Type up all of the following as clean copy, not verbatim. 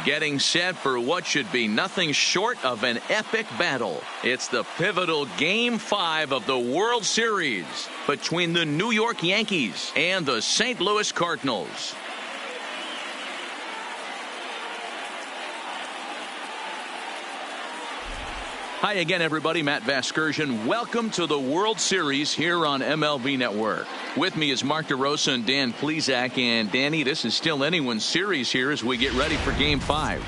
Getting set for what should be nothing short of an epic battle. It's the pivotal Game 5 of the World Series between the New York Yankees and the St. Louis Cardinals. Hi again, everybody. Matt Vasgersian. Welcome to the World Series here on MLB Network. With me is Mark DeRosa and Dan Plesac. And Danny, this is still anyone's series here as we get ready for Game 5.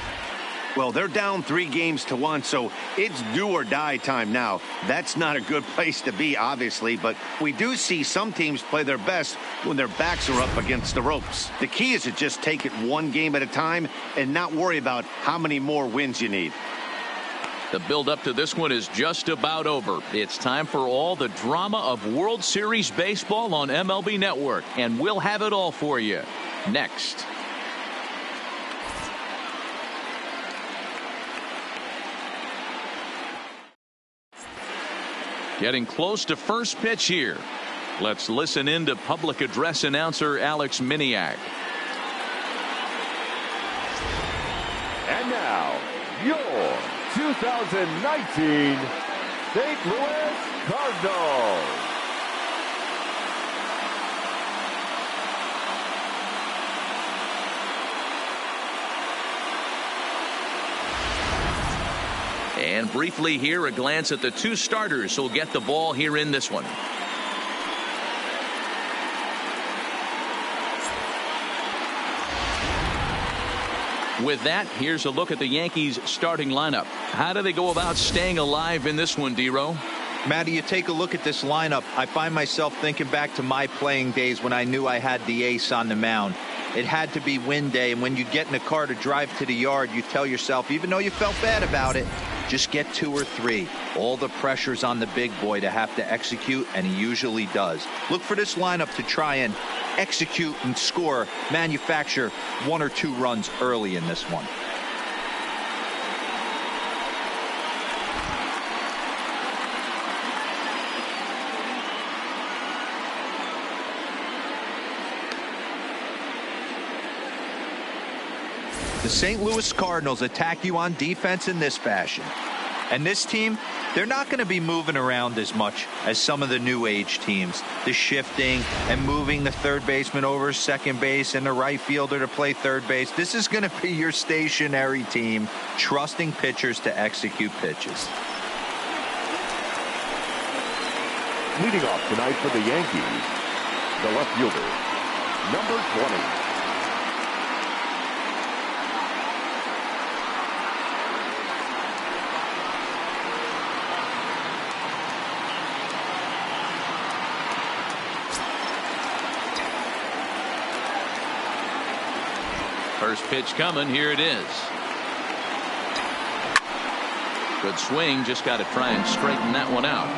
Well, they're down 3-1, so it's do or die time now. That's not a good place to be, obviously, but we do see some teams play their best when their backs are up against the ropes. The key is to just take it one game at a time and not worry about how many more wins you need. The build-up to this one is just about over. It's time for all the drama of World Series baseball on MLB Network, and we'll have it all for you next. Getting close to first pitch here. Let's listen in to public address announcer Alex Miniak. And now, your 2019 St. Louis Cardinals. And briefly here, a glance at the two starters who'll get the ball here in this one. With that, here's a look at the Yankees starting lineup. How do they go about staying alive in this one, D-Row? Matty, you take a look at this lineup. I find myself thinking back to my playing days when I knew I had the ace on the mound. It had to be win day, and when you get in a car to drive to the yard, you tell yourself, even though you felt bad about it, just get 2 or 3. All the pressure's on the big boy to have to execute, and he usually does. Look for this lineup to try and execute and score, manufacture 1 or 2 runs early in this one. The St. Louis Cardinals attack you on defense in this fashion. And this team, they're not going to be moving around as much as some of the new age teams. The shifting and moving the third baseman over second base and the right fielder to play third base. This is going to be your stationary team, trusting pitchers to execute pitches. Leading off tonight for the Yankees, the left fielder, number 20. First pitch coming. Here it is. Good swing. Just got to try and straighten that one out.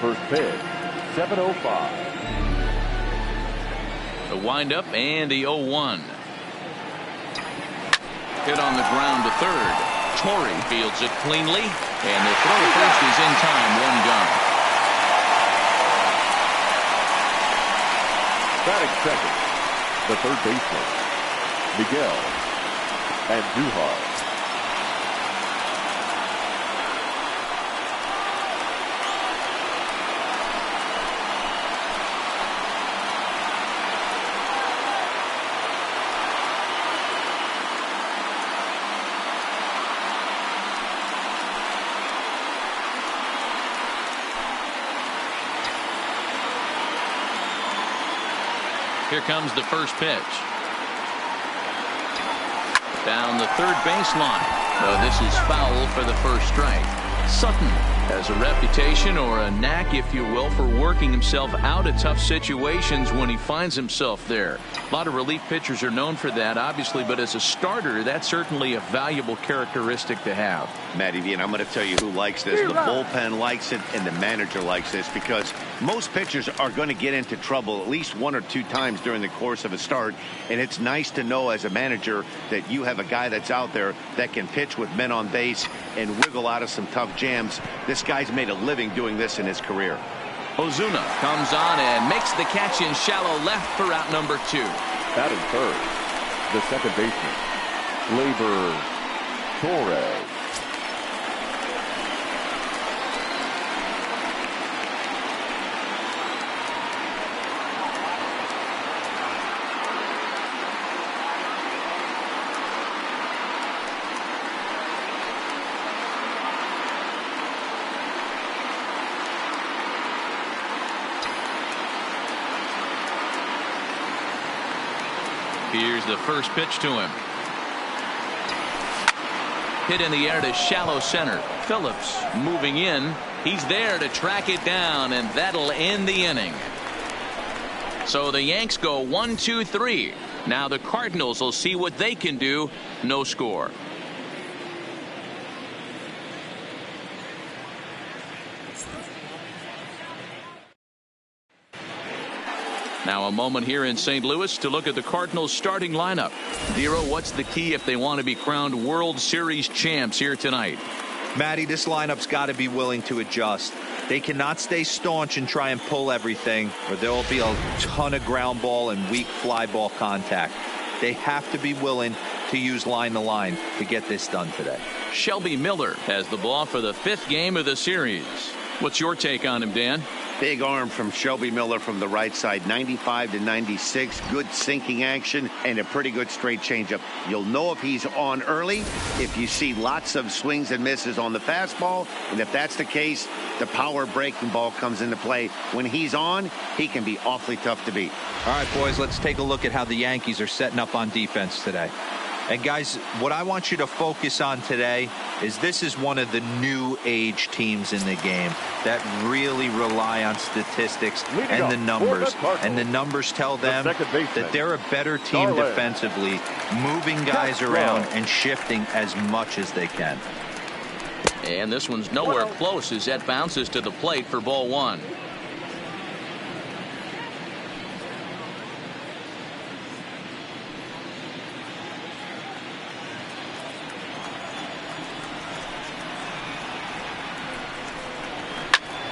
First pitch, 7:05. The windup and the 0-1. Hit on the ground to third. Torrey fields it cleanly, and the throw to first is in time. 1 gone. Batting second, the third baseman, Miguel Andujar. Here comes the first pitch. Down the third baseline. So this is foul for the first strike. Sutton has a reputation, or a knack, if you will, for working himself out of tough situations when he finds himself there. A lot of relief pitchers are known for that, obviously, but as a starter, that's certainly a valuable characteristic to have. Matty V, and I'm going to tell you who likes this. The bullpen likes it, and the manager likes this, because most pitchers are going to get into trouble at least 1 or 2 times during the course of a start, and it's nice to know as a manager that you have a guy that's out there that can pitch with men on base and wiggle out of some tough jams. This guy's made a living doing this in his career. Ozuna comes on and makes the catch in shallow left for out number 2. Batting third, the second baseman, Gleyber Torres. Here's the first pitch to him. Hit in the air to shallow center. Phillips moving in. He's there to track it down, and that'll end the inning. So the Yanks go 1, 2, 3. Now the Cardinals will see what they can do. No score. Now a moment here in St. Louis to look at the Cardinals starting lineup. Dero, what's the key if they want to be crowned World Series champs here tonight? Matty, this lineup's got to be willing to adjust. They cannot stay staunch and try and pull everything, or there will be a ton of ground ball and weak fly ball contact. They have to be willing to use line to line to get this done today. Shelby Miller has the ball for the 5th game of the series. What's your take on him, Dan? Big arm from Shelby Miller from the right side, 95 to 96. Good sinking action and a pretty good straight changeup. You'll know if he's on early if you see lots of swings and misses on the fastball. And if that's the case, the power breaking ball comes into play. When he's on, he can be awfully tough to beat. All right, boys, let's take a look at how the Yankees are setting up on defense today. And guys, what I want you to focus on today is this is one of the new age teams in the game that really rely on statistics and the numbers. And the numbers tell them that they're a better team defensively, moving guys around and shifting as much as they can. And this one's nowhere close as that bounces to the plate for ball 1.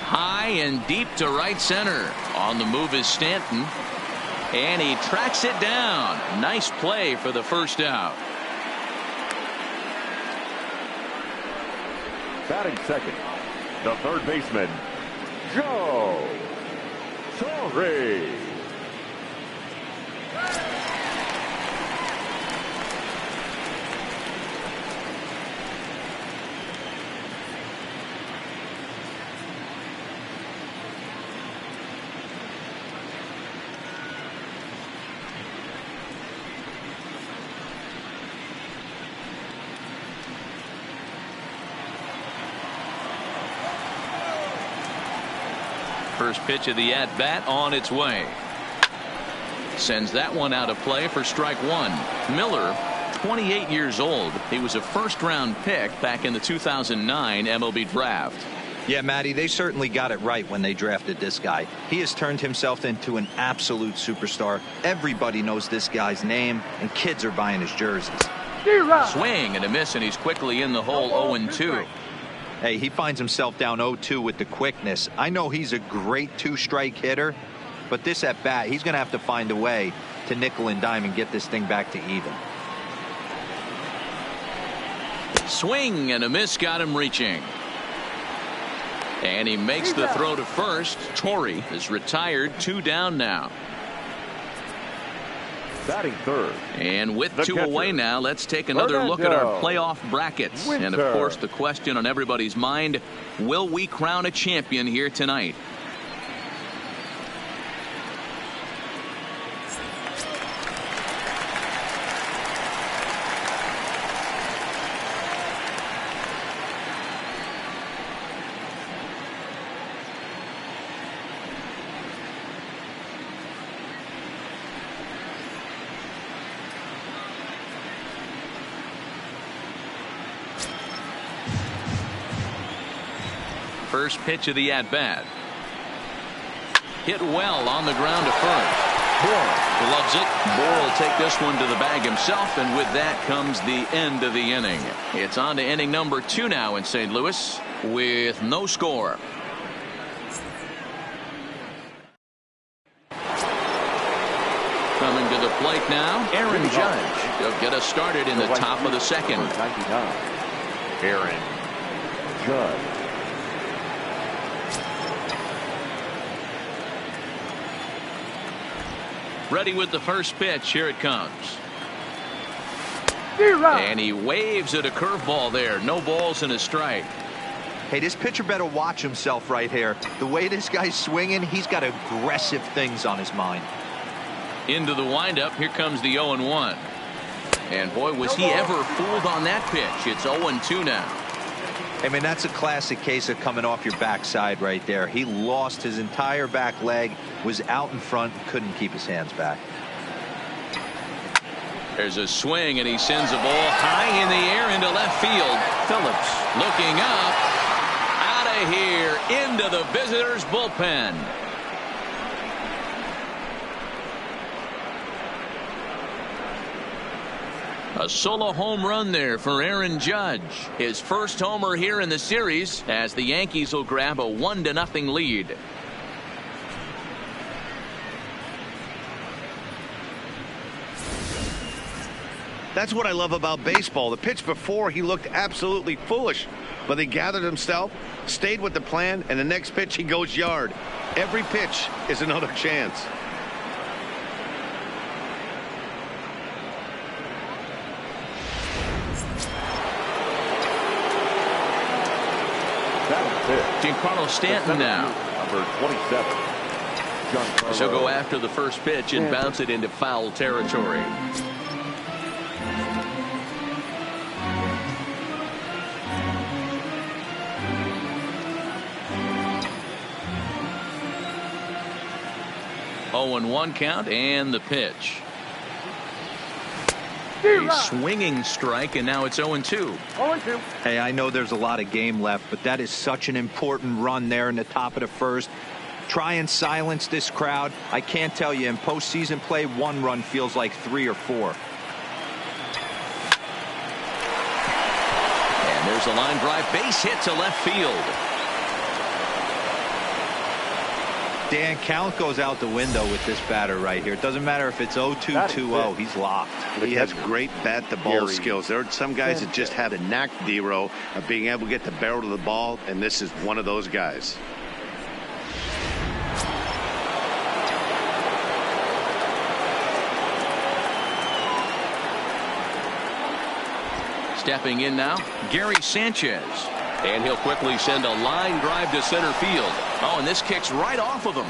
High and deep to right center. On the move is Stanton. And he tracks it down. Nice play for the first out. Batting second, the third baseman, Joe Torre. First pitch of the at-bat on its way. Sends that one out of play for strike 1. Miller, 28 years old. He was a first-round pick back in the 2009 MLB draft. Yeah, Matty, they certainly got it right when they drafted this guy. He has turned himself into an absolute superstar. Everybody knows this guy's name, and kids are buying his jerseys. Swing and a miss, and he's quickly in the hole 0-2. Hey, he finds himself down 0-2 with the quickness. I know he's a great 2-strike hitter, but this at bat, he's going to have to find a way to nickel and dime and get this thing back to even. Swing and a miss got him reaching. And he makes the throw to first. Torre is retired, 2 down now. Batting third. And with 2 catcher, away now, let's take another look at our playoff brackets. And of course, the question on everybody's mind, will we crown a champion here tonight? First pitch of the at-bat. Hit well on the ground to first. Gloves it. Bohr will take this one to the bag himself, and with that comes the end of the inning. It's on to inning number 2 now in St. Louis with no score. Coming to the plate now, Aaron Judge. He'll get us started in the top of the second. 99, Aaron Judge. Ready with the first pitch. Here it comes. And he waves at a curveball there. No balls and a strike. Hey, this pitcher better watch himself right here. The way this guy's swinging, he's got aggressive things on his mind. Into the windup. Here comes the 0-1. And boy, was he ever fooled on that pitch. It's 0-2 now. I mean, that's a classic case of coming off your backside right there. He lost his entire back leg, was out in front, couldn't keep his hands back. There's a swing, and he sends a ball high in the air into left field. Phillips looking up, out of here, into the visitors' bullpen. A solo home run there for Aaron Judge. His first homer here in the series as the Yankees will grab a 1-0 lead. That's what I love about baseball. The pitch before, he looked absolutely foolish, but he gathered himself, stayed with the plan, and the next pitch he goes yard. Every pitch is another chance. Giancarlo Stanton now. Number 27. She'll go after the first pitch and bounce it into foul territory. Oh, and 1 count and the pitch. A swinging strike, and now it's 0-2. 0-2. Hey, I know there's a lot of game left, but that is such an important run there in the top of the first. Try and silence this crowd. I can't tell you, in postseason play, 1 run feels like 3 or 4. And there's a line drive base hit to left field. Dan, count goes out the window with this batter right here. It doesn't matter if it's 0-2, 2-0. He's locked. He has great bat-to-ball skills. There are some guys that just have a knack, D-Row, of being able to get the barrel to the ball, and this is one of those guys. Stepping in now, Gary Sanchez. And he'll quickly send a line drive to center field. Oh, and this kicks right off of him.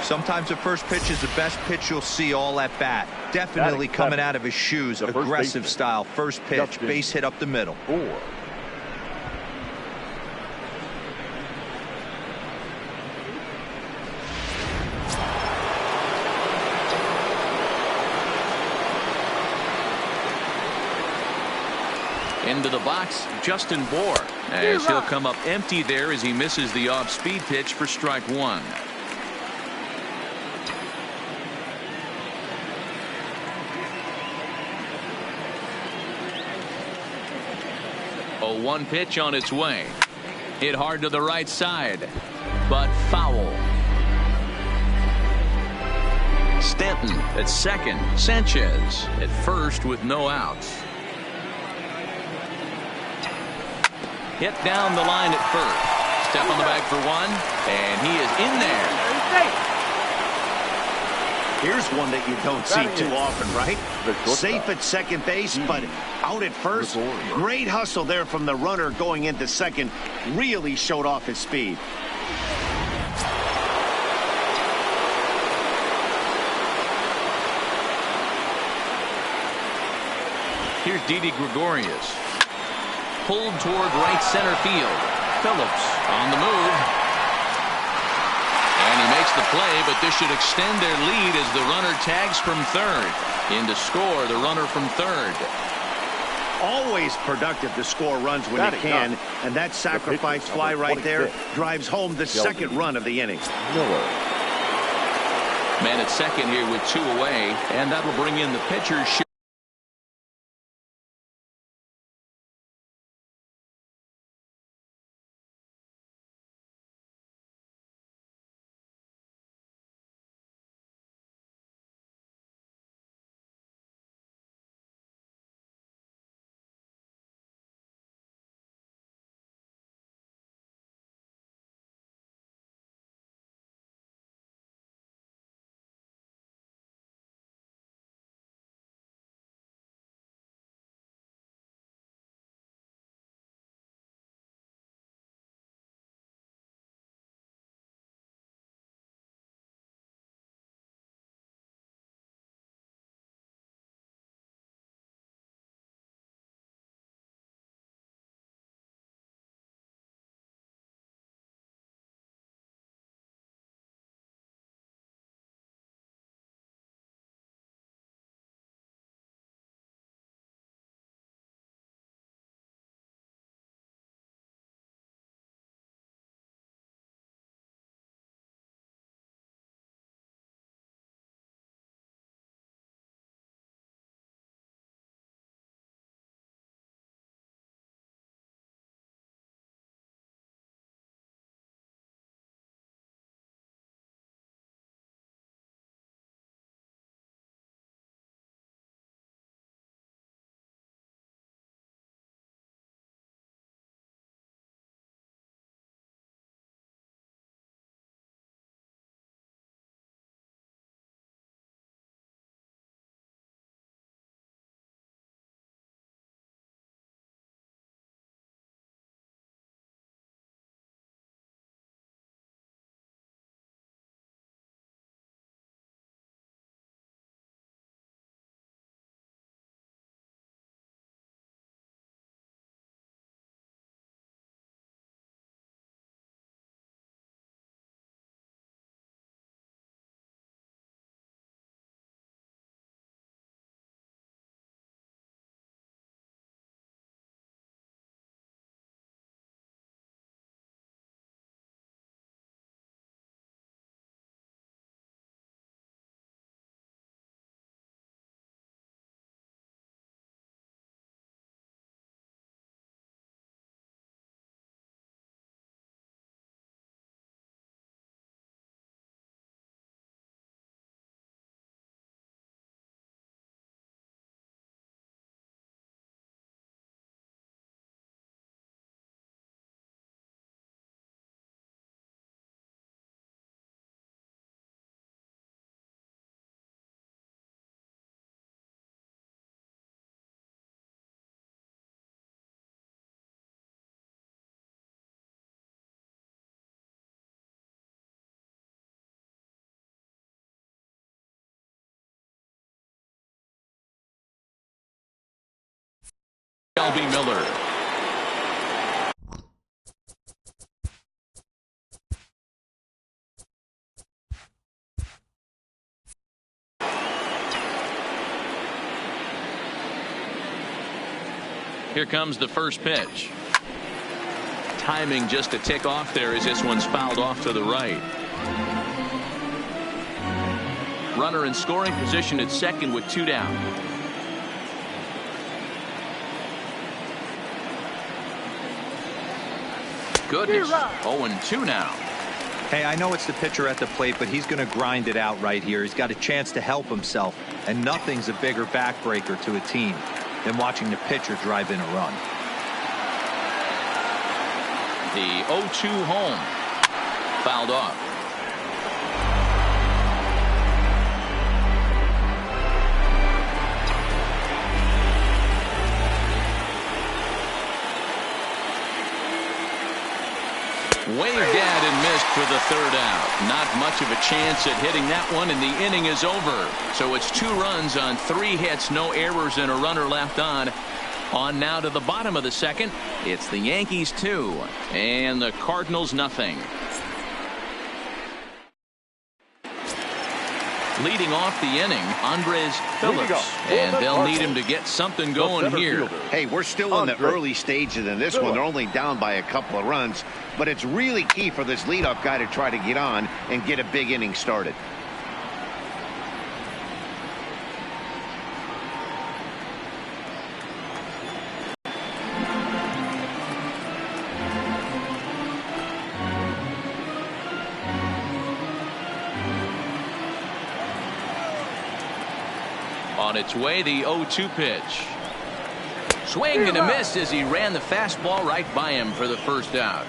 Sometimes the first pitch is the best pitch you'll see all at bat. Definitely coming out of his shoes. Aggressive style. First pitch. Base hit up the middle. 4. Into the box, Justin Bohr, as he'll come up empty there as he misses the off-speed pitch for strike 1. A 1 pitch on its way. Hit hard to the right side, but foul. Stanton at second. Sanchez at first with no outs. Hit down the line at first. Step on the bag for 1, and he is in there. Here's one that you don't see too often, right? Safe at second base, but out at first. Great hustle there from the runner going into second. Really showed off his speed. Here's Didi Gregorius. Pulled toward right center field. Phillips on the move. And he makes the play, but this should extend their lead as the runner tags from third. In to score the runner from third. always productive to score runs when you can, and that sacrifice fly right there drives home the second run of the inning. Miller. Man at second here with 2 away, and that'll bring in the pitcher. MLB Miller. Here comes the first pitch. Timing just a tick off there as this one's fouled off to the right. Runner in scoring position at second with 2 down. Goodness. 0-2 now. Hey, I know it's the pitcher at the plate, but he's going to grind it out right here. He's got a chance to help himself, and nothing's a bigger backbreaker to a team than watching the pitcher drive in a run. The 0-2 home. Fouled off. Waved at and missed for the 3rd out. Not much of a chance at hitting that one, and the inning is over. So it's 2 runs on 3 hits, no errors, and a runner left on. On now to the bottom of the 2nd. It's the Yankees 2 and the Cardinals nothing. Leading off the inning, Andres Phillips, and they'll need him to get something going here. Hey, we're still in the early stages in this one. They're only down by a couple of runs, but it's really key for this leadoff guy to try to get on and get a big inning started. On its way, the 0-2 pitch. Swing and a miss as he ran the fastball right by him for the first out.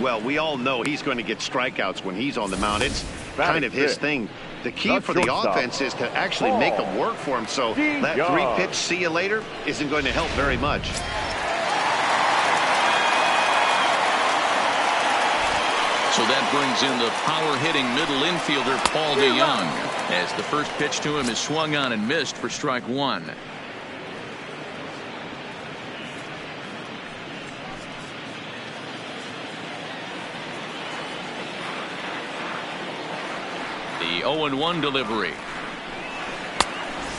Well, we all know he's going to get strikeouts when he's on the mound. It's kind of his thing. The key for the offense is to actually make them work for him. So that 3-pitch see you later isn't going to help very much. So that brings in the power-hitting middle infielder Paul DeYoung, as the first pitch to him is swung on and missed for strike one. The 0-1 delivery.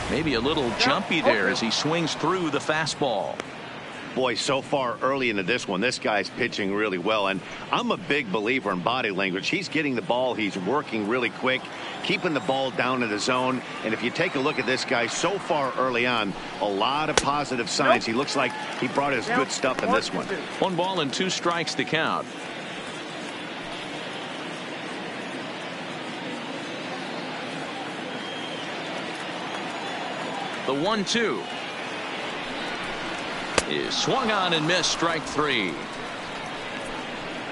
Maybe a little jumpy there as he swings through the fastball. Boy, so far early into this one, this guy's pitching really well, and I'm a big believer in body language. He's getting the ball, he's working really quick, keeping the ball down in the zone, and if you take a look at this guy so far early on, a lot of positive signs. He looks like he brought his good stuff in this one. 1 ball and 2 strikes to count. The 1-2 is swung on and missed, strike 3.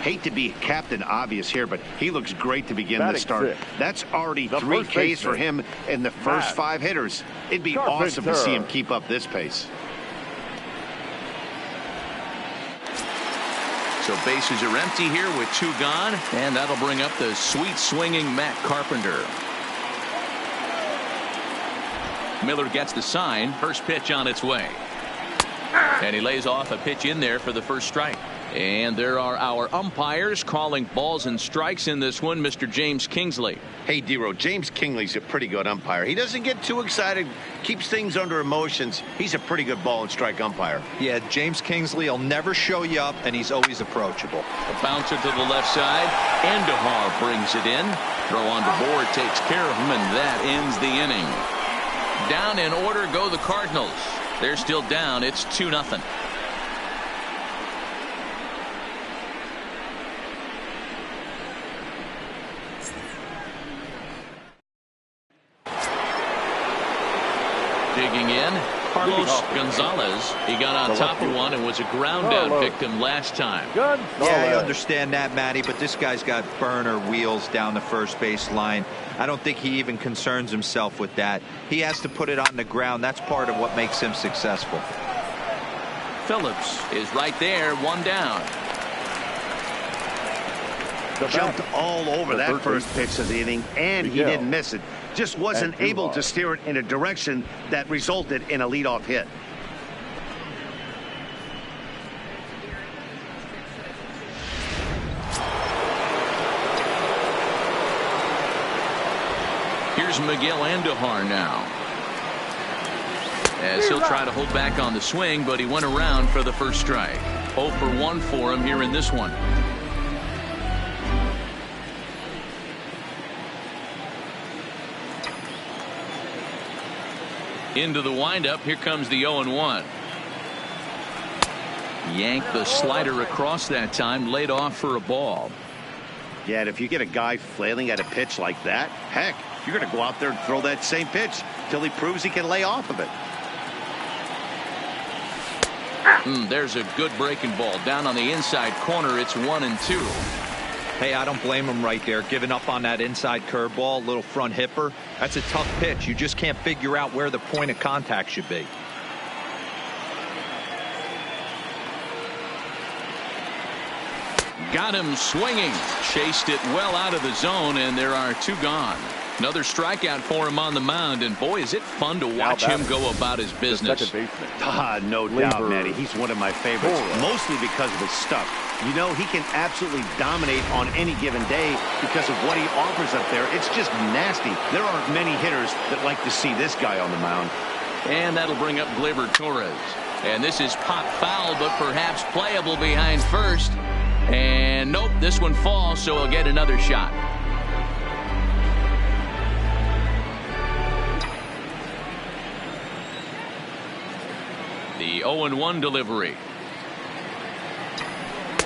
Hate to be Captain Obvious here, but he looks great to begin the start. That's already 3 Ks for him in the first 5 hitters. It'd be awesome to see him keep up this pace. So bases are empty here with 2 gone, and that'll bring up the sweet swinging Matt Carpenter. Miller gets the sign. First pitch on its way. And he lays off a pitch in there for the first strike. And there are our umpires calling balls and strikes in this one. Mr. James Kingsley. Hey, D-Row, James Kingsley's a pretty good umpire. He doesn't get too excited, keeps things under emotions. He's a pretty good ball and strike umpire. Yeah, James Kingsley will never show you up, and he's always approachable. A bouncer to the left side. Andahar brings it in. Throw on the board takes care of him, and that ends the inning. Down in order go the Cardinals. They're still down. It's 2-0. Digging in, Carlos Gonzalez. He got on top of one and was a ground out victim last time. Yeah, I understand that, Matty, but this guy's got burner wheels down the first base line. I don't think he even concerns himself with that. He has to put it on the ground. That's part of what makes him successful. Phillips is right there, 1 down. Jumped all over that first pitch of the inning, and he didn't miss it. Just wasn't able to steer it in a direction that resulted in a leadoff hit. Here's Miguel Andahar now, as he'll try to hold back on the swing, but he went around for the first strike. 0 for 1 for him here in this one. Into the windup. Here comes the 0-1. Yanked the slider across that time, laid off for a ball. Yeah, and if you get a guy flailing at a pitch like that, heck, you're going to go out there and throw that same pitch till he proves he can lay off of it. There's a good breaking ball down on the inside corner. It's 1-2. Hey, I don't blame him right there, giving up on that inside curveball, little front hipper. That's a tough pitch. You just can't figure out where the point of contact should be. Got him swinging. Chased it well out of the zone, and there are 2 gone. Another strikeout for him on the mound, and boy, is it fun to watch him go about his business. No doubt, Matty. He's one of my favorites, mostly because of his stuff. You know, he can absolutely dominate on any given day because of what he offers up there. It's just nasty. There aren't many hitters that like to see this guy on the mound. And that'll bring up Gleyber Torres. And this is pop foul, but perhaps playable behind first. And nope, this one falls, so he'll get another shot. The 0-1 delivery.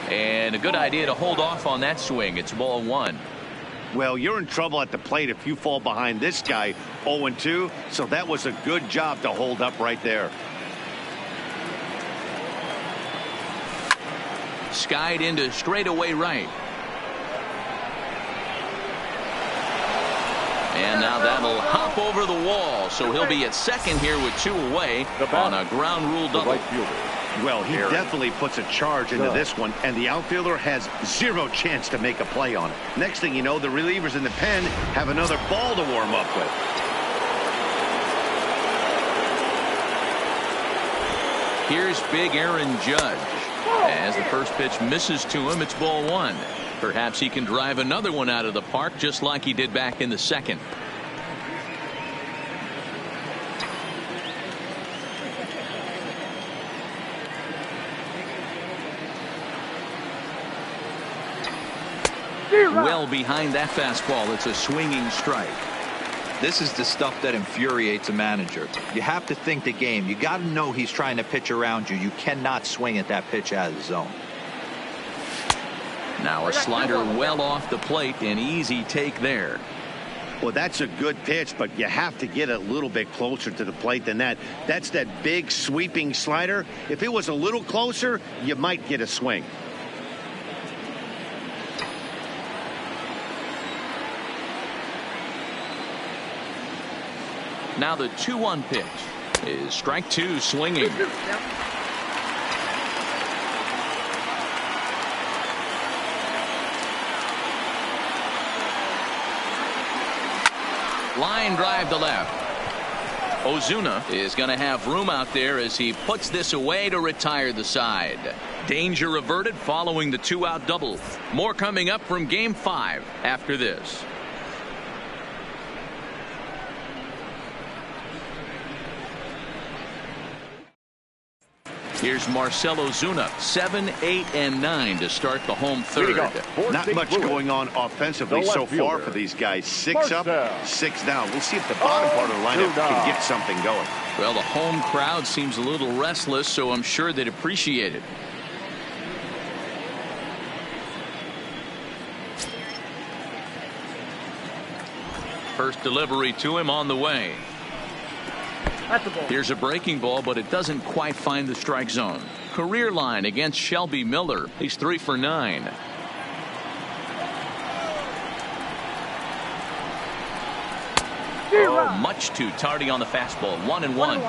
And a good idea to hold off on that swing. It's ball one. Well, you're in trouble at the plate if you fall behind this guy 0-2. So that was a good job to hold up right there. Skied into straightaway right. And now that'll hop over the wall. So he'll be at second here with 2 away on a ground rule double. Well, he definitely puts a charge into this one, and the outfielder has 0 chance to make a play on it. Next thing you know, the relievers in the pen have another ball to warm up with. Here's big Aaron Judge. As the first pitch misses to him, it's ball one. Perhaps he can drive another one out of the park just like he did back in the second. Well behind that fastball. It's a swinging strike. This is the stuff that infuriates a manager. You have to think the game. You got to know he's trying to pitch around you. You cannot swing at that pitch out of the zone. Now a slider well off the plate. An easy take there. Well, that's a good pitch, but you have to get a little bit closer to the plate than that. That's that big sweeping slider. If it was a little closer, you might get a swing. Now the 2-1 pitch is strike 2 swinging. Line drive to left. Ozuna is going to have room out there as he puts this away to retire the side. Danger averted following the 2-out double. More coming up from Game 5 after this. Here's Marcell Ozuna, 7, 8, and 9 to start the home third. Not much going on offensively so far for these guys. 6 up, 6 down. We'll see if the bottom part of the lineup can get something going. Well, the home crowd seems a little restless, so I'm sure they'd appreciate it. First delivery to him on the way. Here's a breaking ball, but it doesn't quite find the strike zone. Career line against Shelby Miller. He's 3 for 9. Oh, much too tardy on the fastball. 1-1.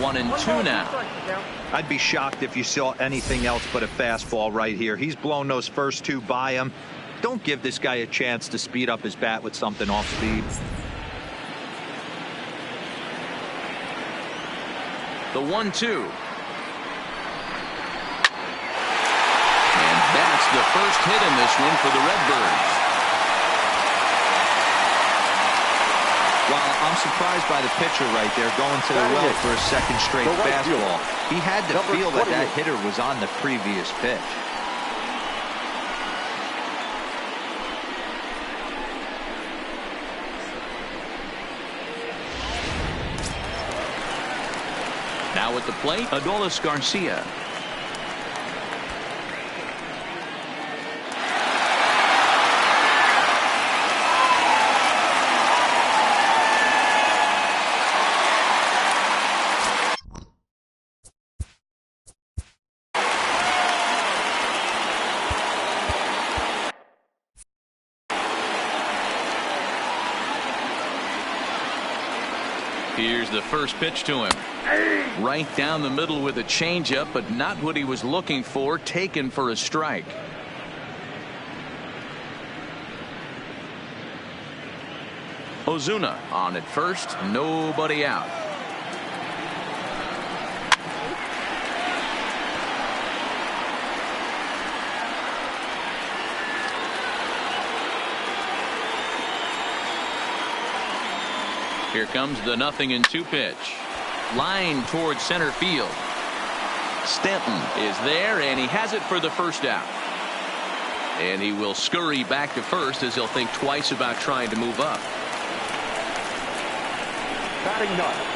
1-2 now. I'd be shocked if you saw anything else but a fastball right here. He's blown those first 2 by him. Don't give this guy a chance to speed up his bat with something off speed. The 1-2. And that's the first hit in this one for the Redbirds. Wow, I'm surprised by the pitcher right there going to the well for a second straight fastball. He had to feel that that hitter was on the previous pitch. Now at the plate, Adolis Garcia. Here's the first pitch to him. Right down the middle with a changeup, but not what he was looking for. Taken for a strike. Ozuna on at first, nobody out. Here comes the 0-2 pitch. Line towards center field. Stanton is there, and he has it for the first out. And he will scurry back to first as he'll think twice about trying to move up. Batting ninth,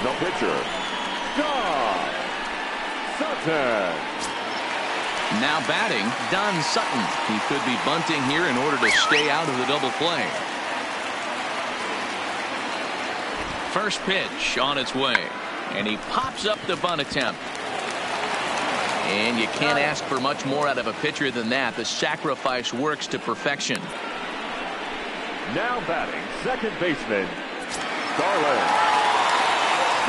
the pitcher, Don Sutton. Now batting, Don Sutton. He could be bunting here in order to stay out of the double play. First pitch on its way, and he pops up the bunt attempt. And you can't ask for much more out of a pitcher than that. The sacrifice works to perfection. Now batting, second baseman, Starlin.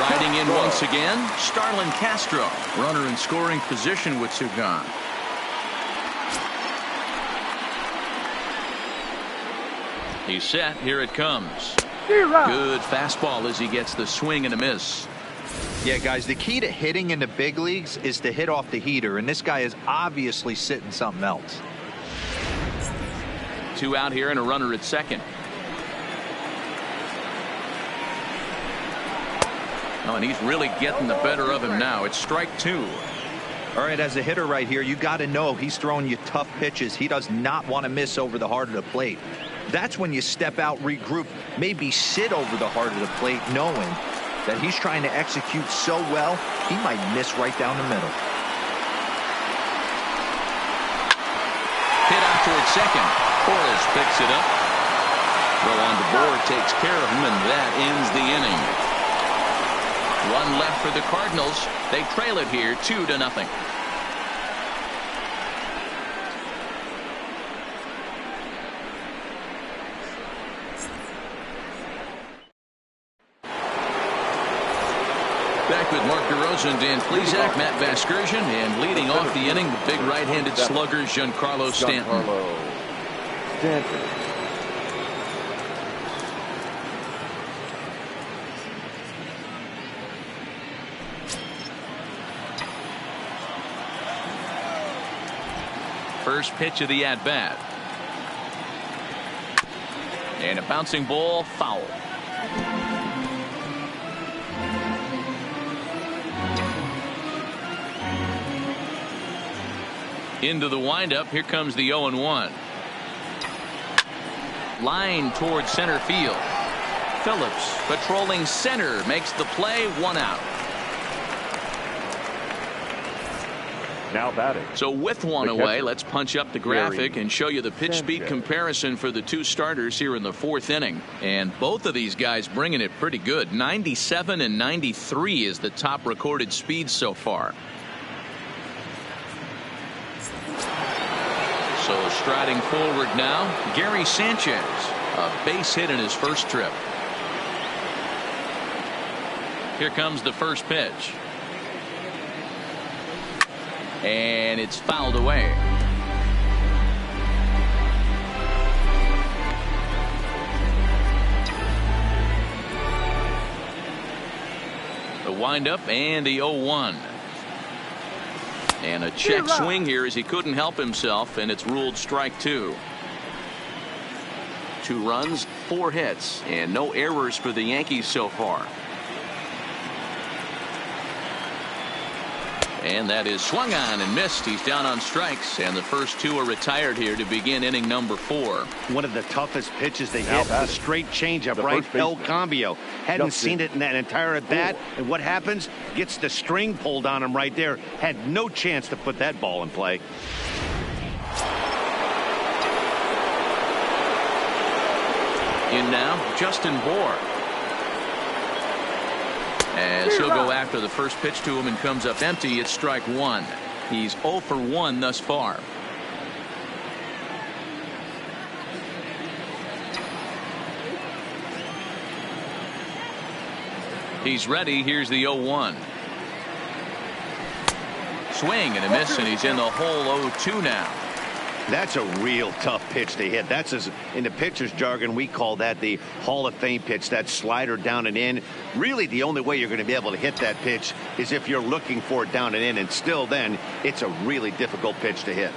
Riding in once again, Starlin Castro. Runner in scoring position with two gone. He's set. Here it comes. Good fastball as he gets the swing and a miss. Yeah, guys, the key to hitting in the big leagues is to hit off the heater, and this guy is obviously sitting something else. Two out here and a runner at second. Oh, and he's really getting the better of him now. It's strike two. All right, as a hitter right here, you got to know he's throwing you tough pitches. He does not want to miss over the heart of the plate. That's when you step out, regroup, maybe sit over the heart of the plate, knowing that he's trying to execute so well, he might miss right down the middle. Hit out towards second. Torres picks it up. Throw on the board takes care of him, and that ends the inning. One left for the Cardinals. They trail it here 2-0. Back with Mark DeRosa and Dan Plesac, Matt Vasgersian, and leading off the inning, the big right-handed slugger, Giancarlo Stanton. First pitch of the at-bat. And a bouncing ball, foul. Into the windup. Here comes the 0-1. Line towards center field. Phillips patrolling center makes the play. One out. Now batting. So with one away, let's punch up the graphic and show you the pitch speed comparison for the two starters here in the fourth inning. And both of these guys bringing it pretty good. 97 and 93 is the top recorded speed so far. So striding forward now, Gary Sanchez, a base hit in his first trip. Here comes the first pitch. And it's fouled away. The windup and the 0-1. And a check swing here as he couldn't help himself, and it's ruled strike two. 2 runs, 4 hits, and no errors for the Yankees so far. And that is swung on and missed. He's down on strikes, and the first 2 are retired here to begin inning number 4. One of the toughest pitches they hit, the straight changeup, right? El Cambio. Hadn't seen it in that entire at bat, and what happens? Gets the string pulled on him right there. Had no chance to put that ball in play. In now, Justin Bour. As he'll go after the first pitch to him and comes up empty. It's strike 1. He's 0 for 1 thus far. He's ready. Here's the 0-1. Swing and a miss, and he's in the hole 0-2 now. That's a real tough pitch to hit. That's, in the pitcher's jargon, we call that the Hall of Fame pitch. That slider down and in. Really, the only way you're going to be able to hit that pitch is if you're looking for it down and in. And still then, it's a really difficult pitch to hit.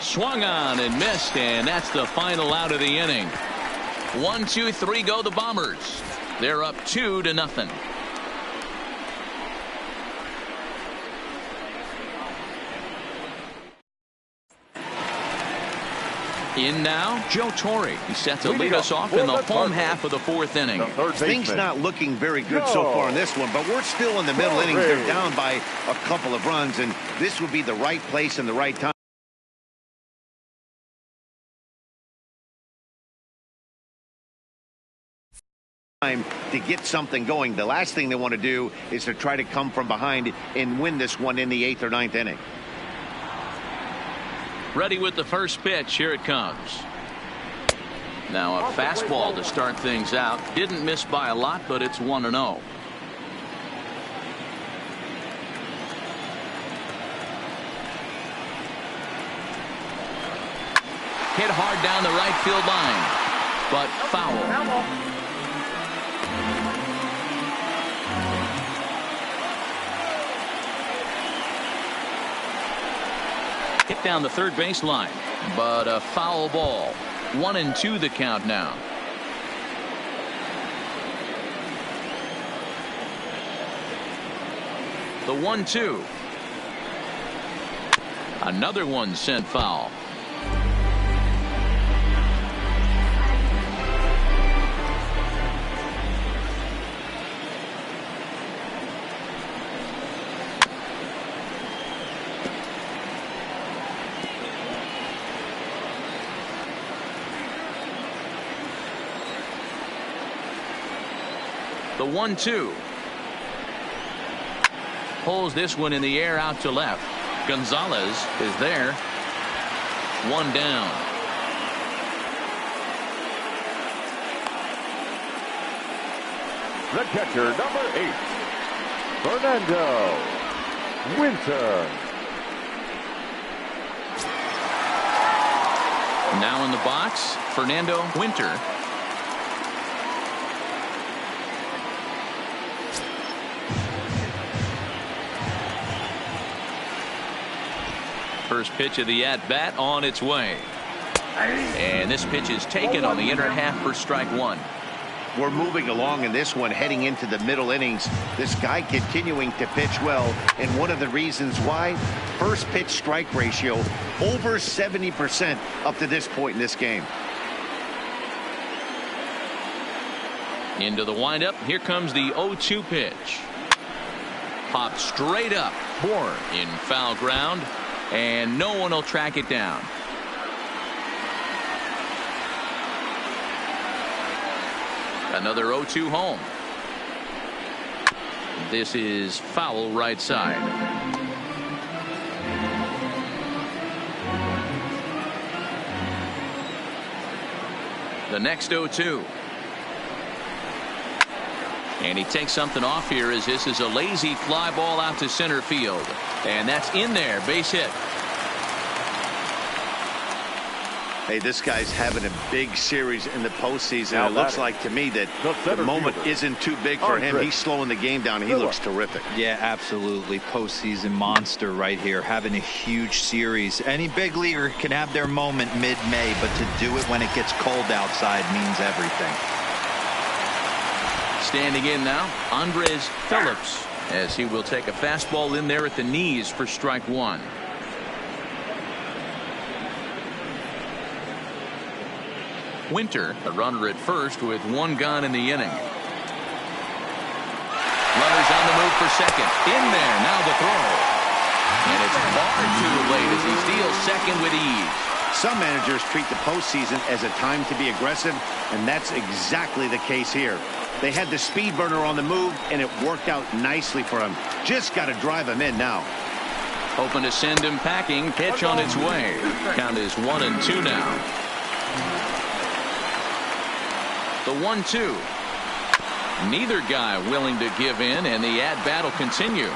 Swung on and missed, and that's the final out of the inning. 1, 2, 3 go the Bombers. They're up 2-0. In now, Joe Torre. He's set to lead us off in the home half of the 4th inning. Things not looking very good so far in this one, but we're still in the middle innings. They're down by a couple of runs, and this would be the right place and the right time to get something going. The last thing they want to do is to try to come from behind and win this one in the 8th or 9th inning. Ready with the first pitch. Here it comes. Now a fastball to start things out. Didn't miss by a lot, but it's 1-0. Hit hard down the right field line, but foul. Hit down the third base line, but a foul ball. 1-2 the count now. The 1-2. Another one sent foul. The 1-2. Pulls this one in the air out to left. Gonzalez is there. One down. The catcher, number 8, Fernando Winter. Now in the box, Fernando Winter. First pitch of the at-bat on its way. And this pitch is taken on the inner half for strike one. We're moving along in this one, heading into the middle innings. This guy continuing to pitch well, and one of the reasons why, first pitch strike ratio over 70% up to this point in this game. Into the windup. Here comes the 0-2 pitch. Popped straight up. Moore in foul ground, and no one will track it down. Another 0-2 home. This is foul right side. The next 0-2. And he takes something off here as this is a lazy fly ball out to center field. And that's in there. Base hit. Hey, this guy's having a big series in the postseason. It looks like to me that the moment isn't too big for him. He's slowing the game down. He looks terrific. Yeah, absolutely. Postseason monster right here, having a huge series. Any big leaguer can have their moment mid-May, but to do it when it gets cold outside means everything. Standing in now, Andres Phillips, as he will take a fastball in there at the knees for strike one. Winter, a runner at first with one gone in the inning. Runners on the move for second. In there, now the throw. And it's far too late as he steals second with ease. Some managers treat the postseason as a time to be aggressive, and that's exactly the case here. They had the speed burner on the move, and it worked out nicely for him. Just got to drive him in now. Hoping to send him packing. Pitch on its way. Count is 1-2 now. The 1-2. Neither guy willing to give in, and the at-bat will continue.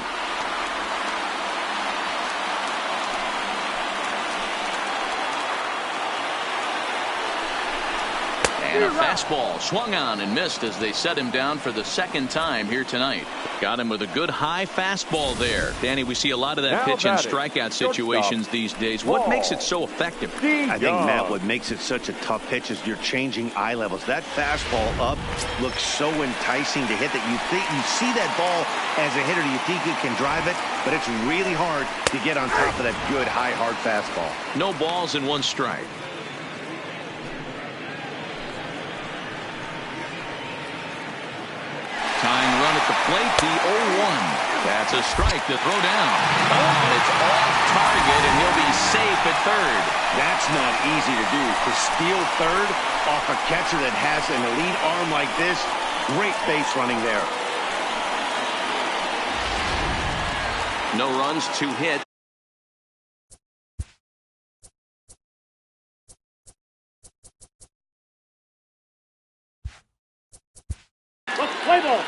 And a fastball swung on and missed as they set him down for the second time here tonight. Got him with a good high fastball there. Danny, we see a lot of that pitch in strikeout situations these days. What makes it so effective? I think, Matt, what makes it such a tough pitch is you're changing eye levels. That fastball up looks so enticing to hit that you see that ball as a hitter, you think you can drive it, but it's really hard to get on top of that good high hard fastball. No balls and 1 strike. Tying run at the plate, the 0-1. That's a strike to throw down. Oh, it's off target, and he'll be safe at third. That's not easy to do. To steal third off a catcher that has an elite arm like this, great base running there. No runs, 2 hits. Play ball.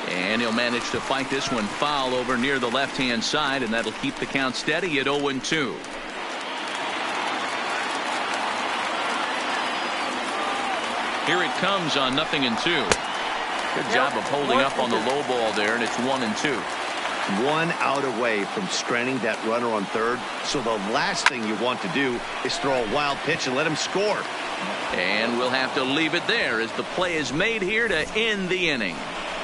And he'll manage to fight this one foul over near the left-hand side, and that'll keep the count steady at 0-2. Here it comes on 0-2. Good job of holding up on the low ball there, and it's 1-2. 1 out away from stranding that runner on third, so the last thing you want to do is throw a wild pitch and let him score. And we'll have to leave it there as the play is made here to end the inning.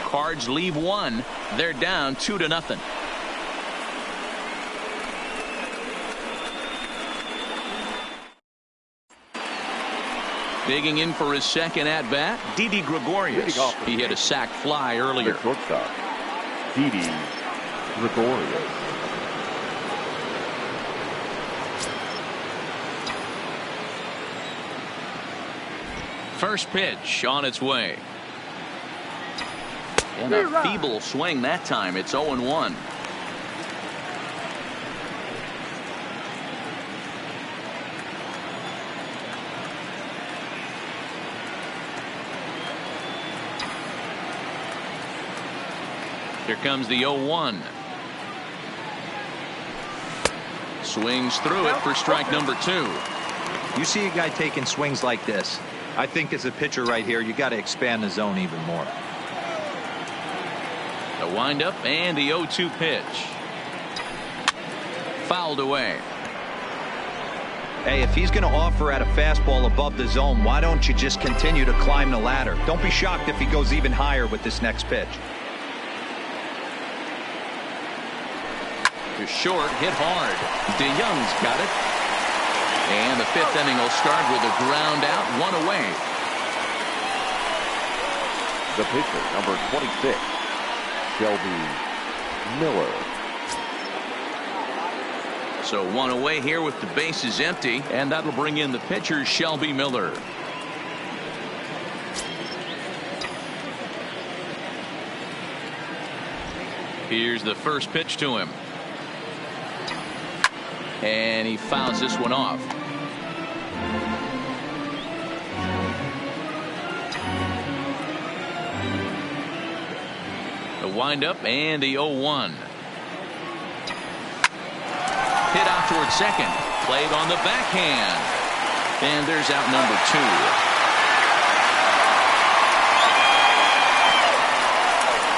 Cards leave 1. They're down 2-0. Digging in for his second at-bat, Didi Gregorius. He hit a sac fly earlier. Shortstop, Didi Gregorius. First pitch on its way. And a feeble swing that time. It's 0-1. Here comes the 0-1. Swings through it for strike number 2. You see a guy taking swings like this. I think as a pitcher right here, you got to expand the zone even more. The windup and the 0-2 pitch. Fouled away. Hey, if he's going to offer at a fastball above the zone, why don't you just continue to climb the ladder? Don't be shocked if he goes even higher with this next pitch. To short, hit hard. DeYoung's got it. And the 5th inning will start with a ground out, 1 away. The pitcher, number 26, Shelby Miller. So 1 away here with the bases empty, and that'll bring in the pitcher, Shelby Miller. Here's the first pitch to him. And he fouls this one off. The windup and the 0-1. Hit out towards second. Played on the backhand. And there's out number 2.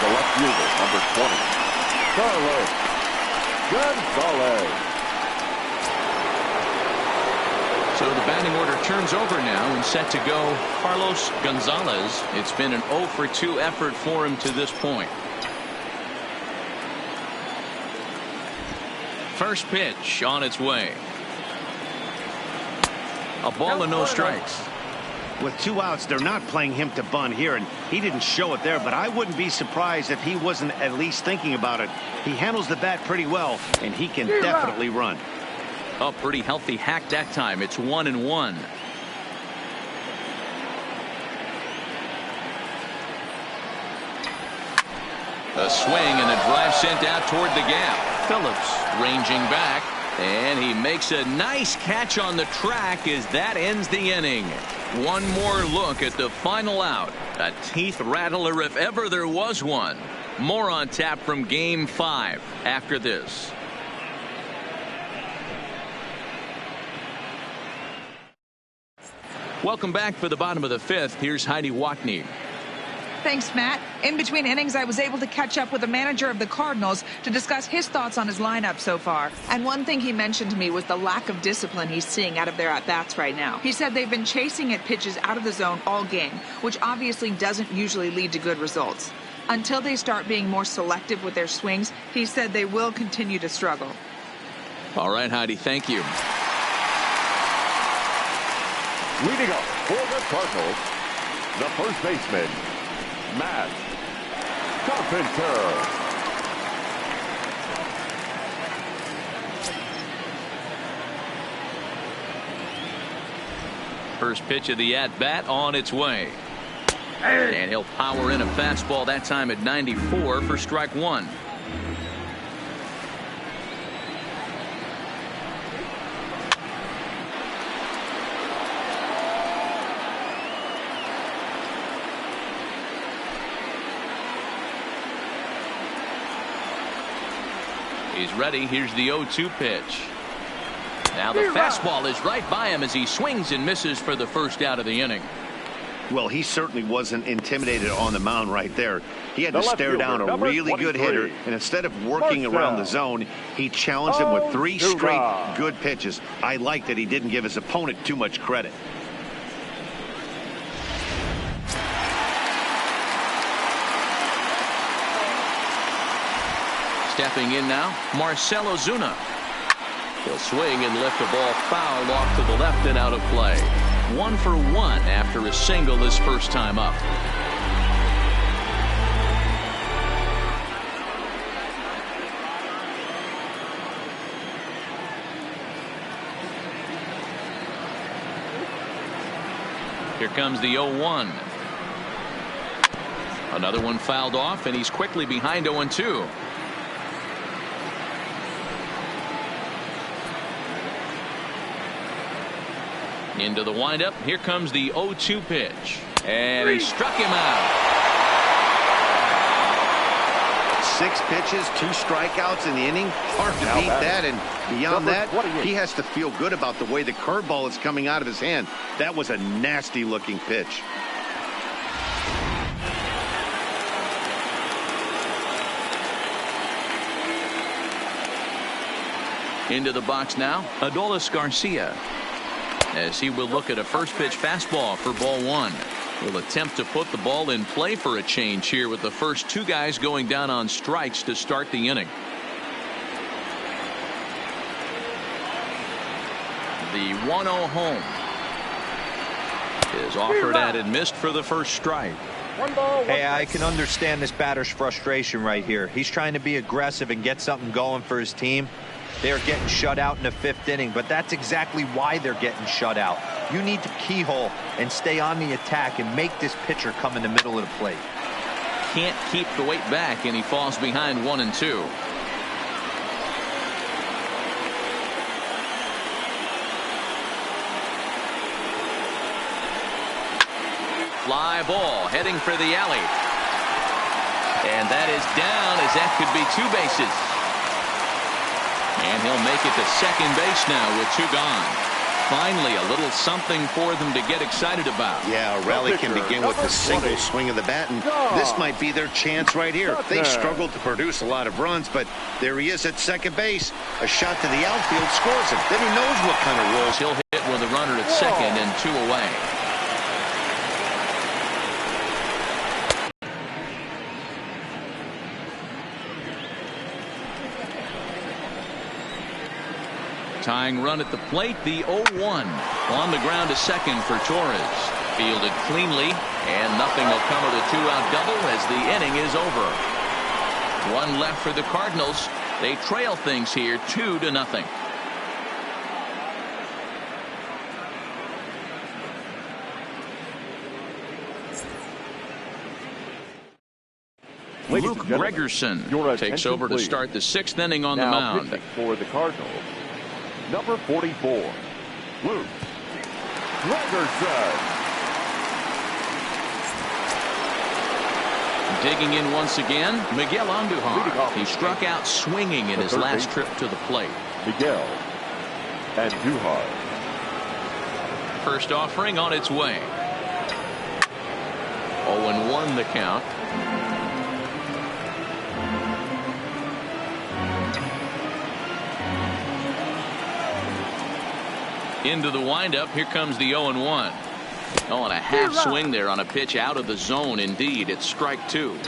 The left fielder, number 20, Carlos Gonzalez. So the batting order turns over now and set to go Carlos Gonzalez. It's been an 0-for-2 effort for him to this point. First pitch on its way. A ball and no strikes. With 2 outs, they're not playing him to bunt here, and he didn't show it there, but I wouldn't be surprised if he wasn't at least thinking about it. He handles the bat pretty well, and he can definitely run. A pretty healthy hack that time. It's 1-1. A swing and a drive sent out toward the gap. Phillips ranging back. And he makes a nice catch on the track as that ends the inning. One more look at the final out. A teeth rattler if ever there was one. More on tap from Game 5 after this. Welcome back for the bottom of the fifth. Here's Heidi Watney. Thanks, Matt. In between innings, I was able to catch up with the manager of the Cardinals to discuss his thoughts on his lineup so far. And one thing he mentioned to me was the lack of discipline he's seeing out of their at-bats right now. He said they've been chasing at pitches out of the zone all game, which obviously doesn't usually lead to good results. Until they start being more selective with their swings, he said they will continue to struggle. All right, Heidi, thank you. Leading up for the Cardinals, the first baseman, Matt Carpenter. First pitch of the at-bat on its way. And he'll power in a fastball that time at 94 for strike one. He's ready. Here's the 0-2 pitch. Now the fastball is right by him as he swings and misses for the first out of the inning. Well, he certainly wasn't intimidated on the mound right there. He had to stare down a really good hitter, and instead of working around the zone, he challenged him with 3 straight good pitches. I like that he didn't give his opponent too much credit. Stepping in now, Marcell Ozuna. He'll swing and lift the ball foul off to the left and out of play. 1 for 1 after a single his first time up. Here comes the 0-1. Another one fouled off, and he's quickly behind 0-2. Into the windup. Here comes the 0-2 pitch. And he struck him out. 6 pitches, 2 strikeouts in the inning. Hard to beat that. And beyond that, he has to feel good about the way the curveball is coming out of his hand. That was a nasty looking pitch. Into the box now, Adolis Garcia. As he will look at a first pitch fastball for ball 1. Will attempt to put the ball in play for a change here with the first 2 guys going down on strikes to start the inning. The 1-0 home is offered at and missed for the first strike. Hey, I can understand this batter's frustration right here. He's trying to be aggressive and get something going for his team. They're getting shut out in the 5th inning, but that's exactly why they're getting shut out. You need to keyhole and stay on the attack and make this pitcher come in the middle of the plate. Can't keep the weight back, and he falls behind 1 and 2. Fly ball heading for the alley. And that is down, as that could be 2 bases. And he'll make it to second base now with 2 gone. Finally, a little something for them to get excited about. Yeah, a rally can begin with a single swing of the bat, and this might be their chance right here. They struggled to produce a lot of runs, but there he is at second base. A shot to the outfield scores him. Then who knows what kind of rolls he'll hit with a runner at second and 2 away. Tying run at the plate, the 0-1. On the ground to second for Torres. Fielded cleanly, and nothing will come of the 2-out double as the inning is over. 1 left for the Cardinals. They trail things here 2-0. Luke Gregerson takes over to start the 6th inning on the mound. For the Cardinals, Number 44, Luke Gregerson. Digging in once again, Miguel Andujar. He struck out swinging in his last trip to the plate. Miguel Andujar. First offering on its way. 0-1 the count. Into the windup. Here comes the 0-1. Oh, and a half swing there on a pitch out of the zone. Indeed, it's strike two.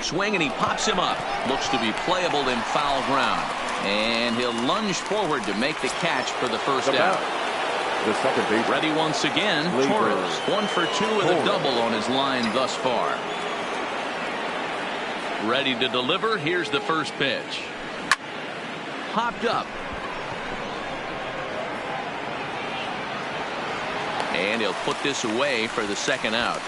Swing, and he pops him up. Looks to be playable in foul ground. And he'll lunge forward to make the catch for the first out. The second base. Ready once again. Torres 1 for 2 with a double on his line thus far. Ready to deliver. Here's the first pitch. Popped up. And he'll put this away for the second out.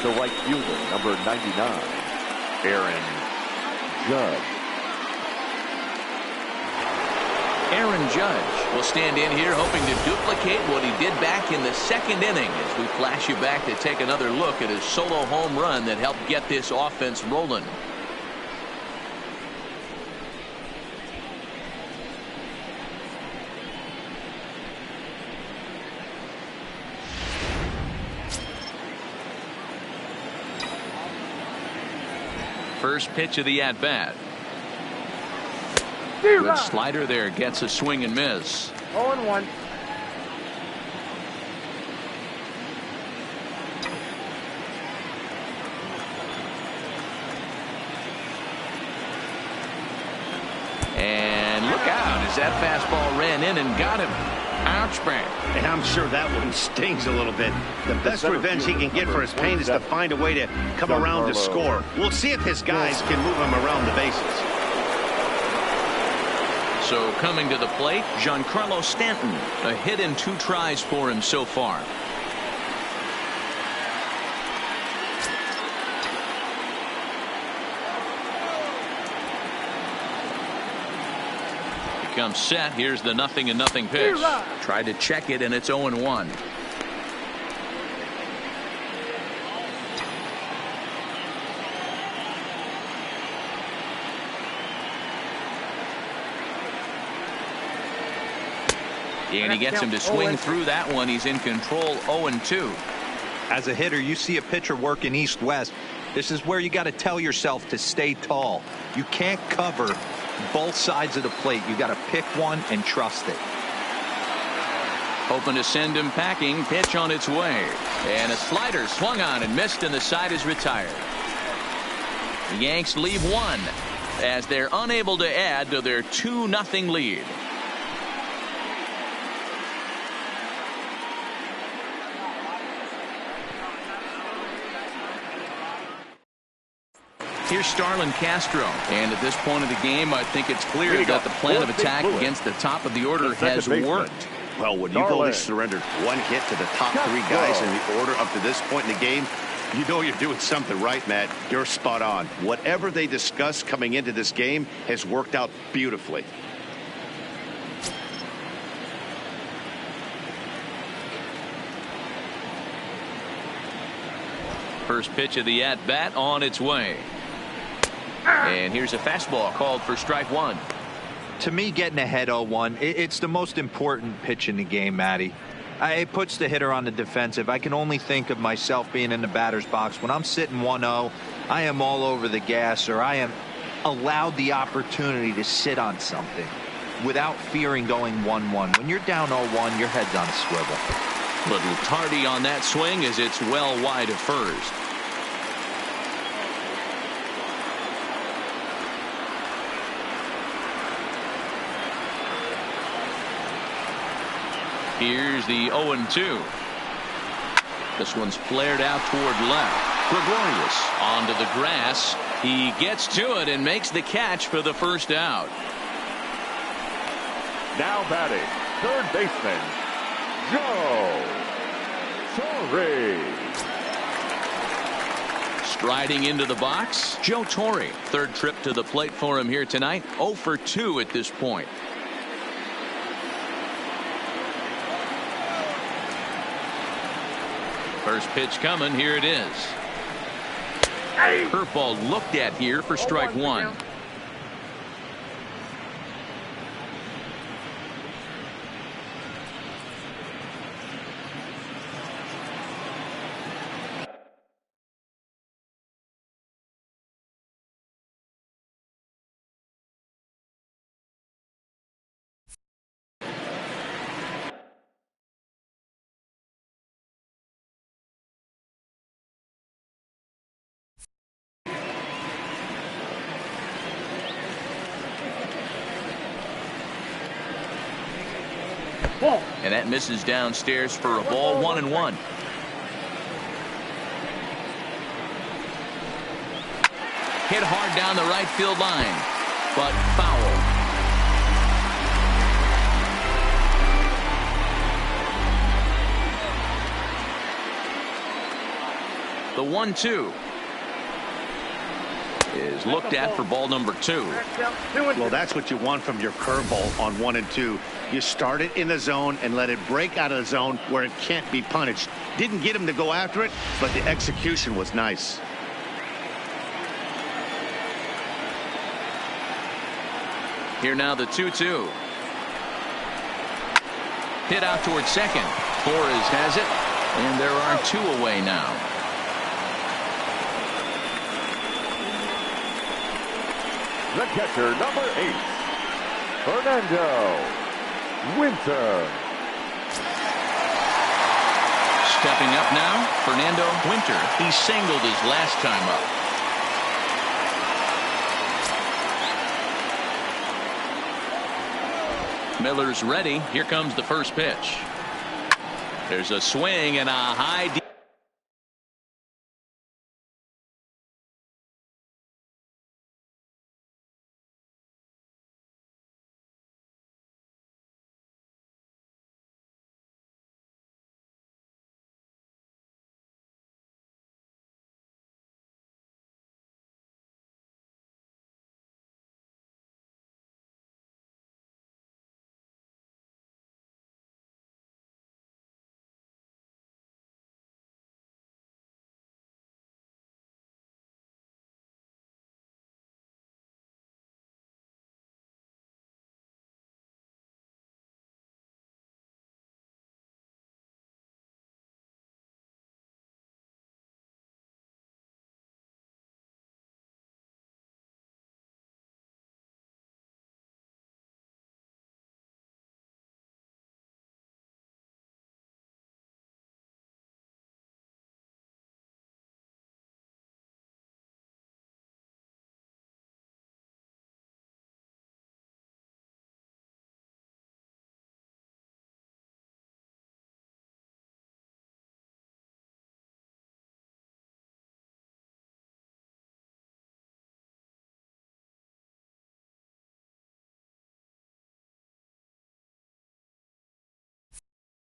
The right fielder, number 99, Aaron Judge. Aaron Judge will stand in here hoping to duplicate what he did back in the second inning as we flash you back to take another look at his solo home run that helped get this offense rolling. First pitch of the at-bat. Good slider there, gets a swing and miss. 0-1. And look out as that fastball ran in and got him. Ouch, man. And I'm sure that one stings a little bit. The best revenge he can get for his pain is to find a way to come around to score. We'll see if his guys can move him around the bases. So coming to the plate, Giancarlo Stanton. A hit in 2 tries for him so far. Comes set. Here's the 0-0 pitch. Tried to check it, and it's 0-1. And he gets him to swing through that one. He's in control. 0-2. As a hitter, you see a pitcher working east-west. This is where you got to tell yourself to stay tall. You can't cover both sides of the plate. You got to pick one and trust it. Hoping to send him packing. Pitch on its way. And a slider swung on and missed, and the side is retired. The Yanks leave one as they're unable to add to their 2-0 lead. Here's Starlin Castro, and at this point of the game, I think it's clear that the plan of attack against the top of the order has worked. Well, when you've only surrendered one hit to the top 3 guys in the order up to this point in the game, you know you're doing something right, Matt. You're spot on. Whatever they discussed coming into this game has worked out beautifully. First pitch of the at-bat on its way. And here's a fastball called for strike one. To me, getting ahead 0-1, it's the most important pitch in the game, Matty. It puts the hitter on the defensive. I can only think of myself being in the batter's box. When I'm sitting 1-0, I am all over the gas, or I am allowed the opportunity to sit on something without fearing going 1-1. When you're down 0-1, your head's on a swivel. Little tardy on that swing as it's well wide of first. Here's the 0-2. This one's flared out toward left. Gregorius onto the grass. He gets to it and makes the catch for the first out. Now batting, third baseman, Joe Torre. Striding into the box, Joe Torre. Third trip to the plate for him here tonight. 0 for 2 at this point. First pitch coming. Here it is. Curveball looked at here for strike one. And that misses downstairs for a ball. 1-1. Hit hard down the right field line, but foul. The 1-2 is looked at for ball number 2. Well, that's what you want from your curveball on 1 and 2. You start it in the zone and let it break out of the zone where it can't be punished. Didn't get him to go after it, but the execution was nice. Here now the 2-2. Hit out towards second. Torres has it, and there are 2 away now. The catcher, number 8, Fernando Winter. Stepping up now, Fernando Winter. He singled his last time up. Miller's ready. Here comes the first pitch. There's a swing and a high.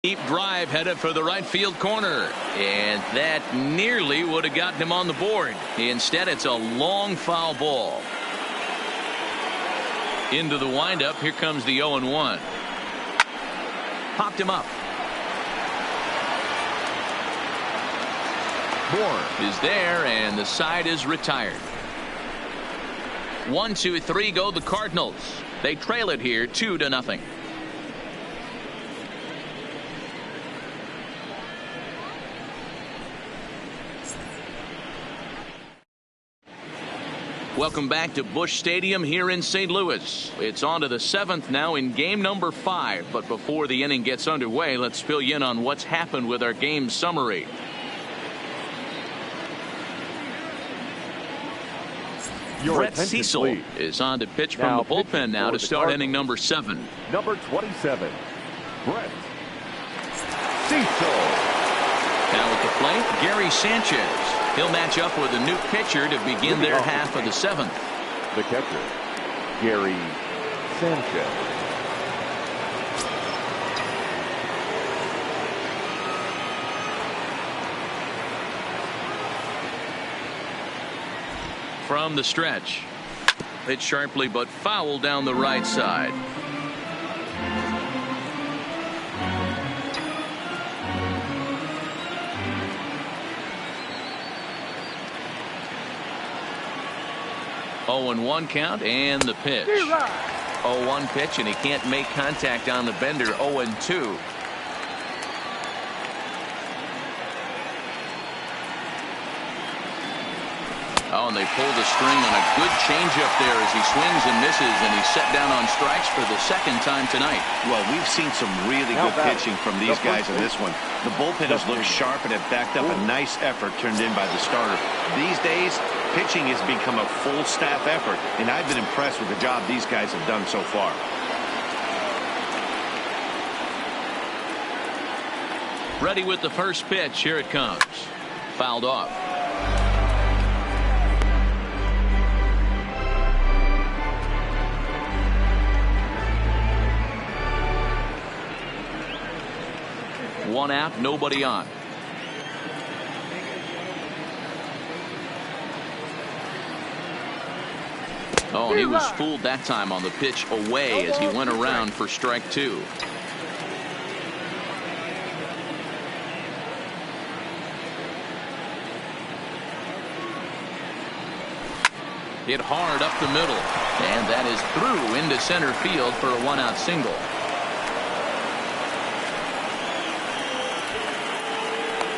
Deep drive headed for the right field corner, and that nearly would have gotten him on the board. Instead, it's a long foul ball. Into the windup. Here comes the 0-1. Popped him up. Moore is there, and the side is retired. 1, 2, 3 go the Cardinals. They trail it here 2-0. Welcome back to Busch Stadium here in St. Louis. It's on to the 7th now in game number 5. But before the inning gets underway, let's fill you in on what's happened with our game summary. Brett Cecil is on to pitch from the bullpen now to start inning number 7. Number 27, Brett Cecil. Now at the plate, Gary Sanchez. He'll match up with a new pitcher to begin their half of the 7th. The catcher, Gary Sanchez. from the stretch. Hit sharply but foul down the right side. Oh, and 1 count and the pitch. 0-1 pitch, and he can't make contact on the bender. 0-2. Oh, and they pulled the string on a good changeup there as he swings and misses, and he's set down on strikes for the 2nd time tonight. Well, we've seen some really good pitching from these guys in this one. The bullpen has looked sharp and have backed up a nice effort turned in by the starter. These days, pitching has become a full staff effort, and I've been impressed with the job these guys have done so far. Ready with the first pitch. Here it comes. Fouled off. One out, nobody on. Oh, and he was fooled that time on the pitch away as he went around for strike 2. Hit hard up the middle, and that is through into center field for a 1-out single.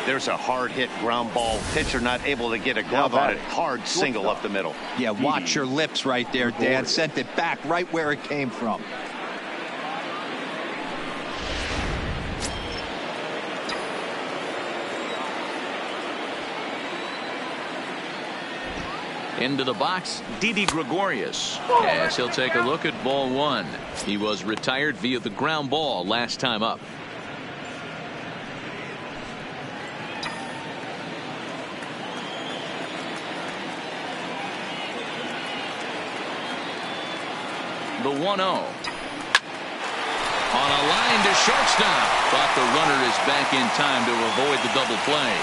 There's a hard hit ground ball. Pitcher not able to get a glove on it. Hard single up the middle. Yeah, watch your lips right there, Dan. Sent it back right where it came from. Into the box, Didi Gregorius, as he'll take a look at ball 1. He was retired via the ground ball last time up. The 1-0. On a line to shortstop, but the runner is back in time to avoid the double play.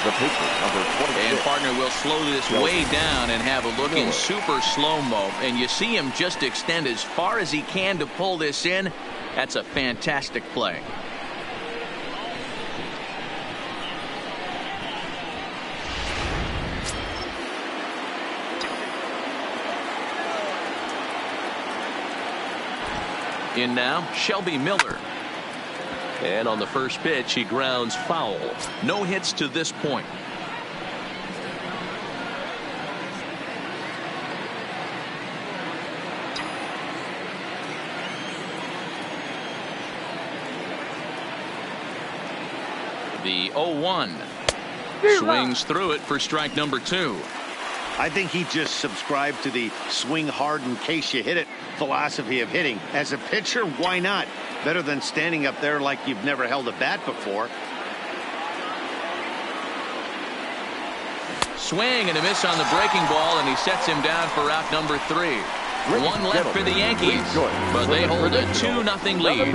The pitcher, number 26. And partner will slow this way down and have a look in super slow-mo. And you see him just extend as far as he can to pull this in. That's a fantastic play. In now, Shelby Miller. And on the first pitch, he grounds foul. No hits to this point. The 0-1. Swings through it for strike number 2. I think he just subscribed to the swing hard in case you hit it philosophy of hitting. As a pitcher, why not? Better than standing up there like you've never held a bat before. Swing and a miss on the breaking ball, and he sets him down for out number 3. One left for the Yankees, but they hold a 2-0 lead.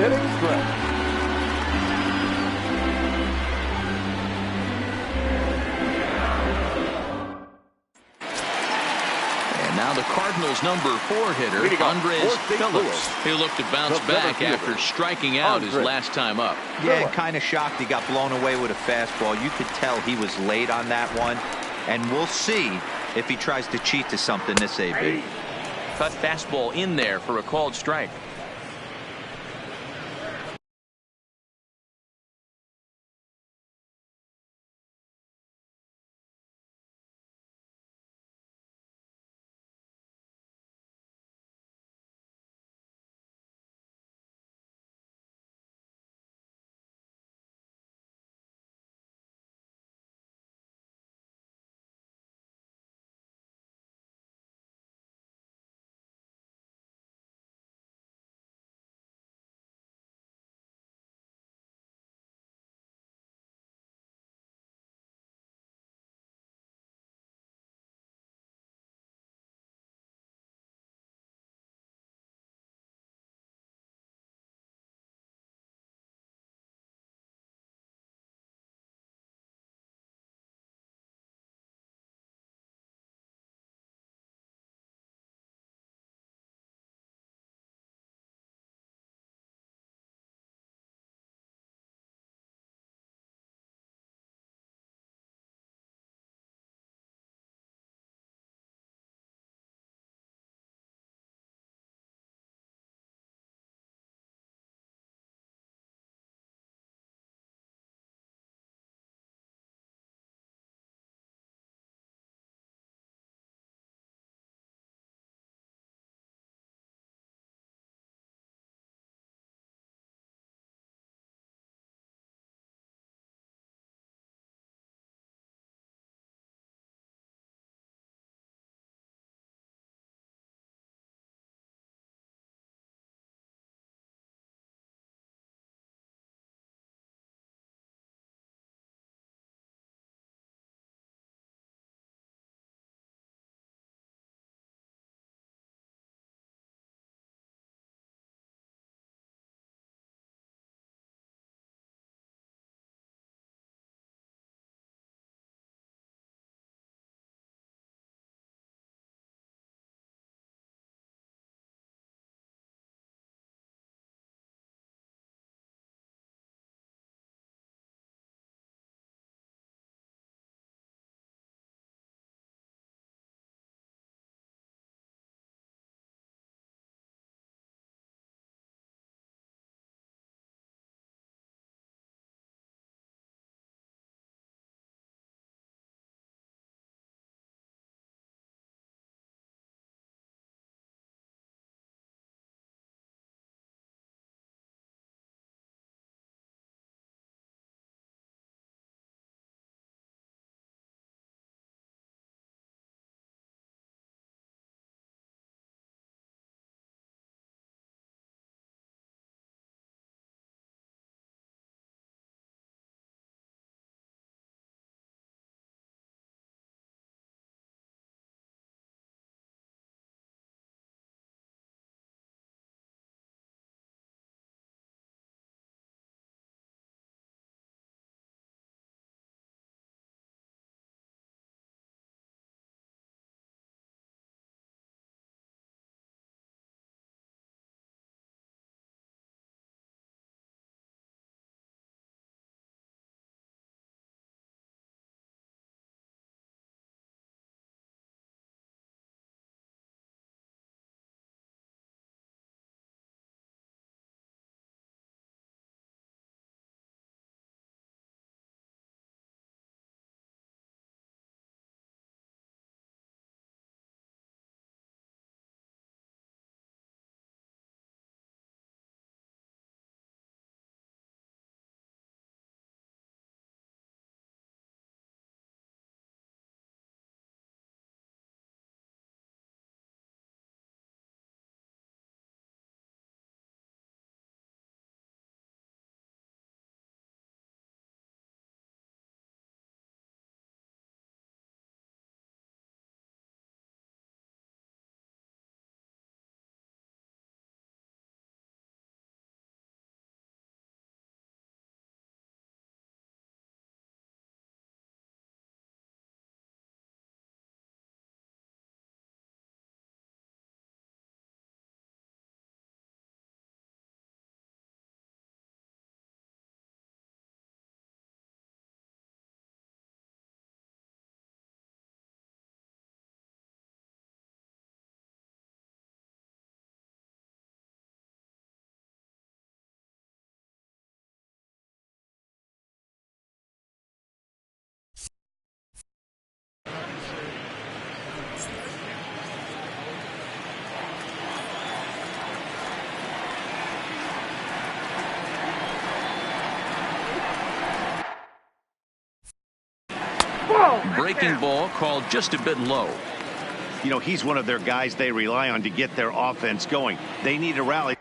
Now the Cardinals' number 4 hitter, Andres Phillips. He'll look to bounce back after striking out his last time up. Yeah, kind of shocked he got blown away with a fastball. You could tell he was late on that one. And we'll see if he tries to cheat to something this AB. Cut fastball in there for a called strike. Breaking ball called just a bit low. You know, he's one of their guys they rely on to get their offense going. They need a rally.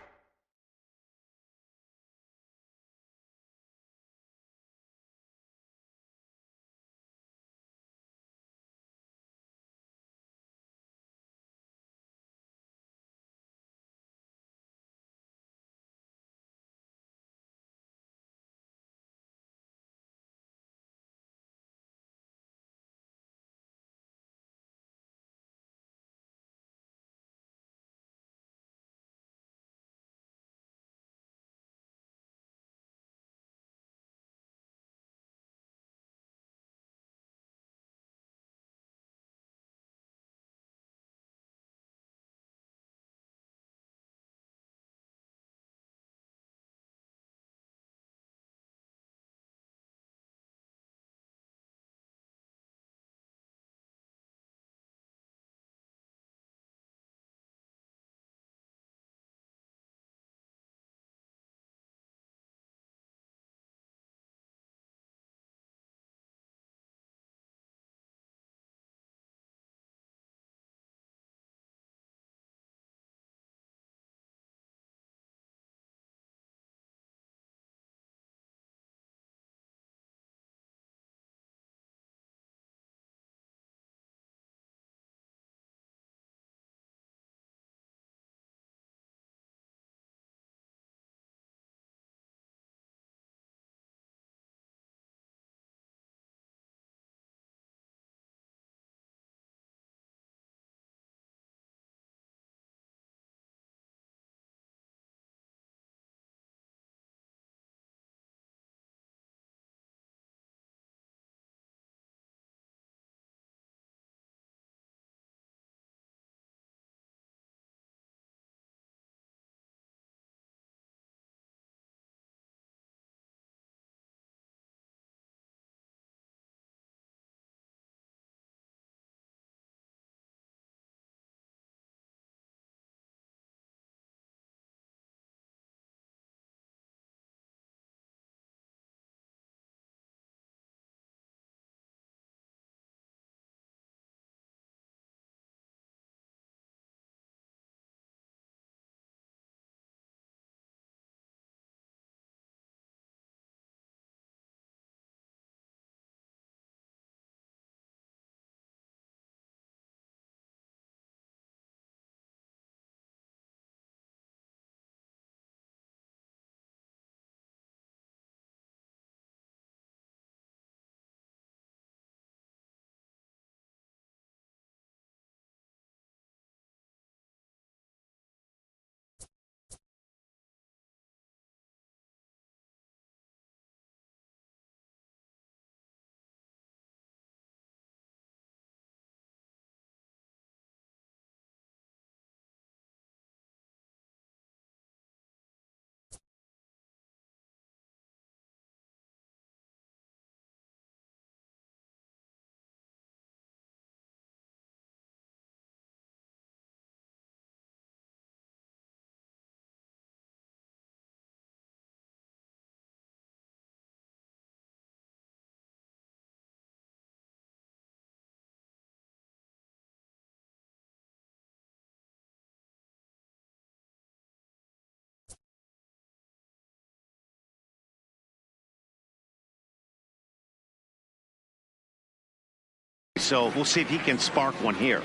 So we'll see if he can spark one here.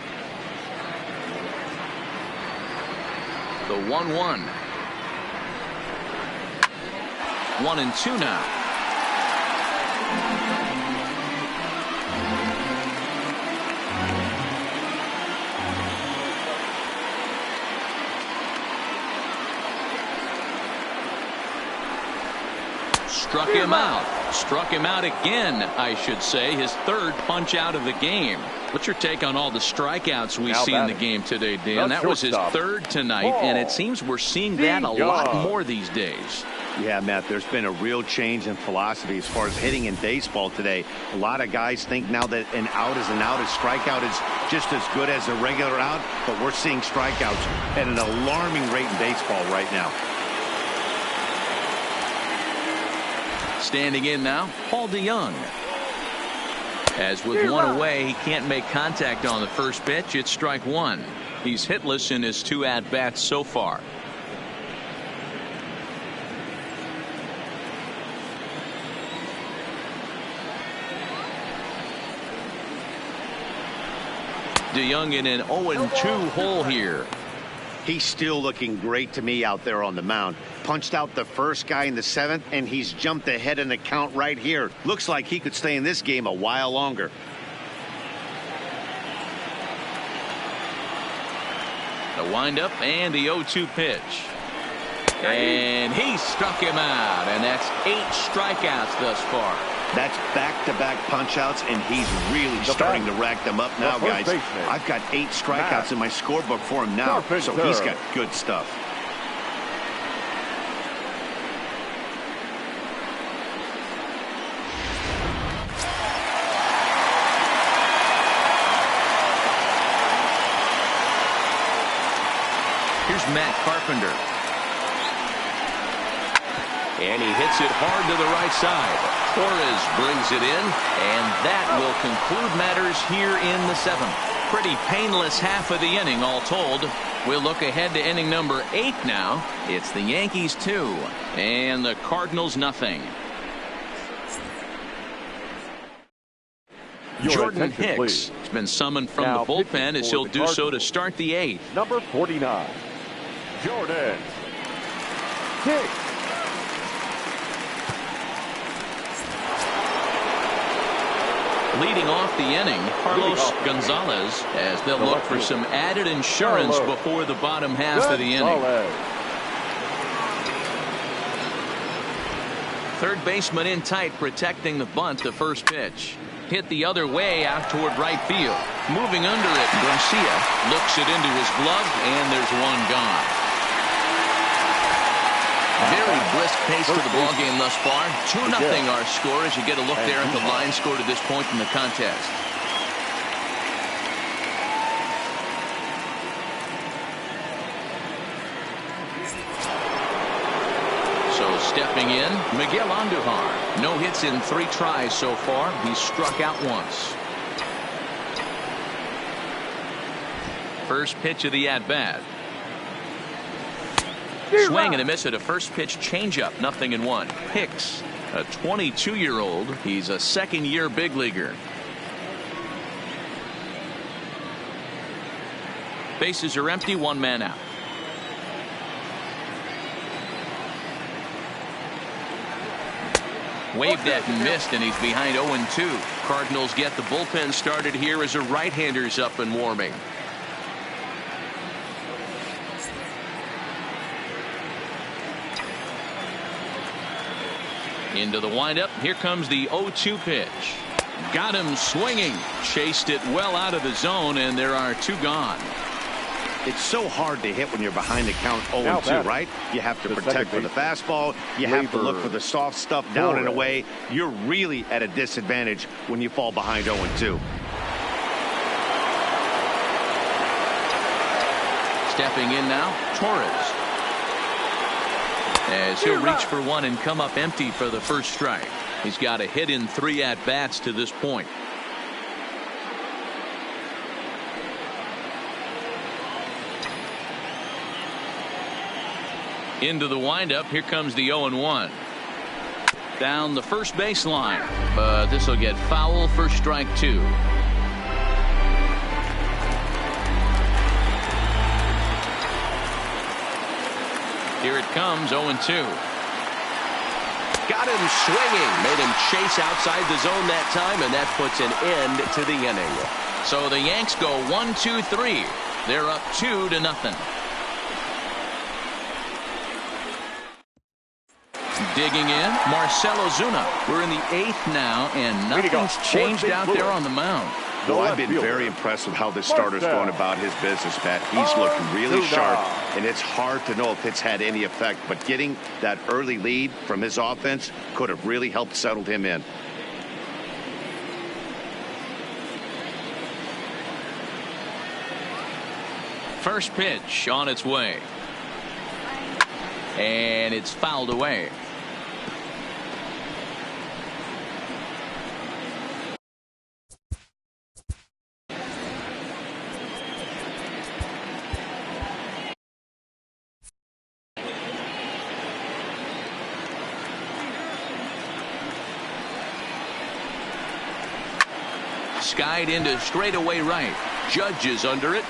The 1-1. 1-2 now. Struck him out. Struck him out again, I should say. His third punch out of the game. What's your take on all the strikeouts we see in the game today, Dan? That was his third tonight, and it seems we're seeing that a lot more these days. Yeah, Matt, there's been a real change in philosophy as far as hitting in baseball today. A lot of guys think now that an out is an out, a strikeout is just as good as a regular out, but we're seeing strikeouts at an alarming rate in baseball right now. Standing in now, Paul DeYoung. As with one away, he can't make contact on the first pitch. It's strike one. He's hitless in his 2 at-bats so far. DeYoung in an 0-2 hole here. He's still looking great to me out there on the mound. Punched out the first guy in the 7th, and he's jumped ahead in the count right here. Looks like he could stay in this game a while longer. The windup and the 0-2 pitch. And he struck him out, and that's 8 strikeouts thus far. That's back-to-back punch-outs, and he's really starting to rack them up now, guys. I've got 8 strikeouts in my scorebook for him now, so he's got good stuff. Here's Matt Carpenter. And he hits it hard to the right side. Torres brings it in, and that will conclude matters here in the 7th. Pretty painless half of the inning, all told. We'll look ahead to inning number 8 now. It's the Yankees 2 and the Cardinals nothing. Jordan Hicks has been summoned from the bullpen as he'll do so to start the 8th. Number 49, Jordan Hicks. Leading off the inning, Carlos Gonzalez, as they'll look for some added insurance before the bottom half of the inning. Third baseman in tight, protecting the bunt. The first pitch hit the other way out toward right field. Moving under it, Garcia looks it into his glove, and there's one gone. Very brisk pace to the ball game thus far. 2-0 our score as you get a look there at the line score to this point in the contest. So stepping in, Miguel Andujar. No hits in 3 tries so far. He's struck out once. First pitch of the at-bat. Swing and a miss at a first pitch changeup. 0-1. Hicks, a 22-year-old. He's a second-year big leaguer. Bases are empty. 1 man out. Waved at and missed, and he's behind 0-2. Cardinals get the bullpen started here as a right-hander's up and warming. Into the windup. Here comes the 0-2 pitch. Got him swinging. Chased it well out of the zone, and there are 2 gone. It's so hard to hit when you're behind the count 0-2, right? You have to protect for the fastball. You have to look for the soft stuff down and away. You're really at a disadvantage when you fall behind 0-2. Stepping in now, Torres. As he'll reach for one and come up empty for the first strike. He's got a hit in 3 at-bats to this point. Into the windup. Here comes the 0-1. Down the first baseline. But this will get foul for strike 2. Here it comes, 0-2. Got him swinging. Made him chase outside the zone that time, and that puts an end to the inning. So the Yanks go 1-2-3. They're up 2-0. Digging in, Marcell Ozuna. We're in the 8th now, and nothing's changed out there on the mound. Well, I've been very impressed with how this starter's going about his business, Pat. He's looking really sharp, and it's hard to know if it's had any effect. But getting that early lead from his offense could have really helped settle him in. First pitch on its way. And it's fouled away. skied into straightaway right. Judge is under it.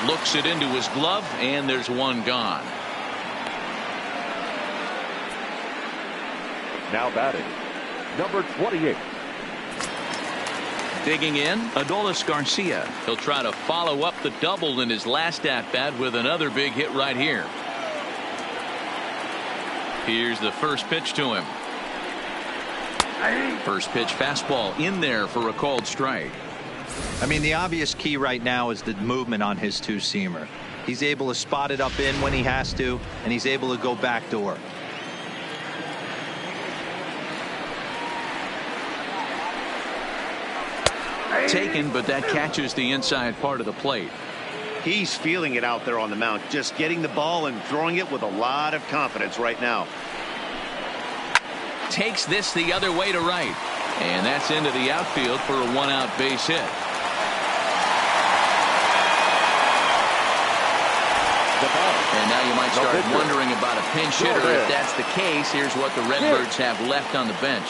Looks it into his glove, and there's one gone. Now batting, number 28. Digging in, Adolis Garcia. He'll try to follow up the double in his last at-bat with another big hit right here. Here's the first pitch to him. First pitch fastball in there for a called strike. I mean, the obvious key right now is the movement on his two-seamer. He's able to spot it up in when he has to, and he's able to go backdoor. Taken, but that catches the inside part of the plate. He's feeling it out there on the mound, just getting the ball and throwing it with a lot of confidence right now. Takes this the other way to right, and that's into the outfield for a one-out base hit. And now you might start wondering about a pinch hitter. If that's the case, here's what the Redbirds have left on the bench.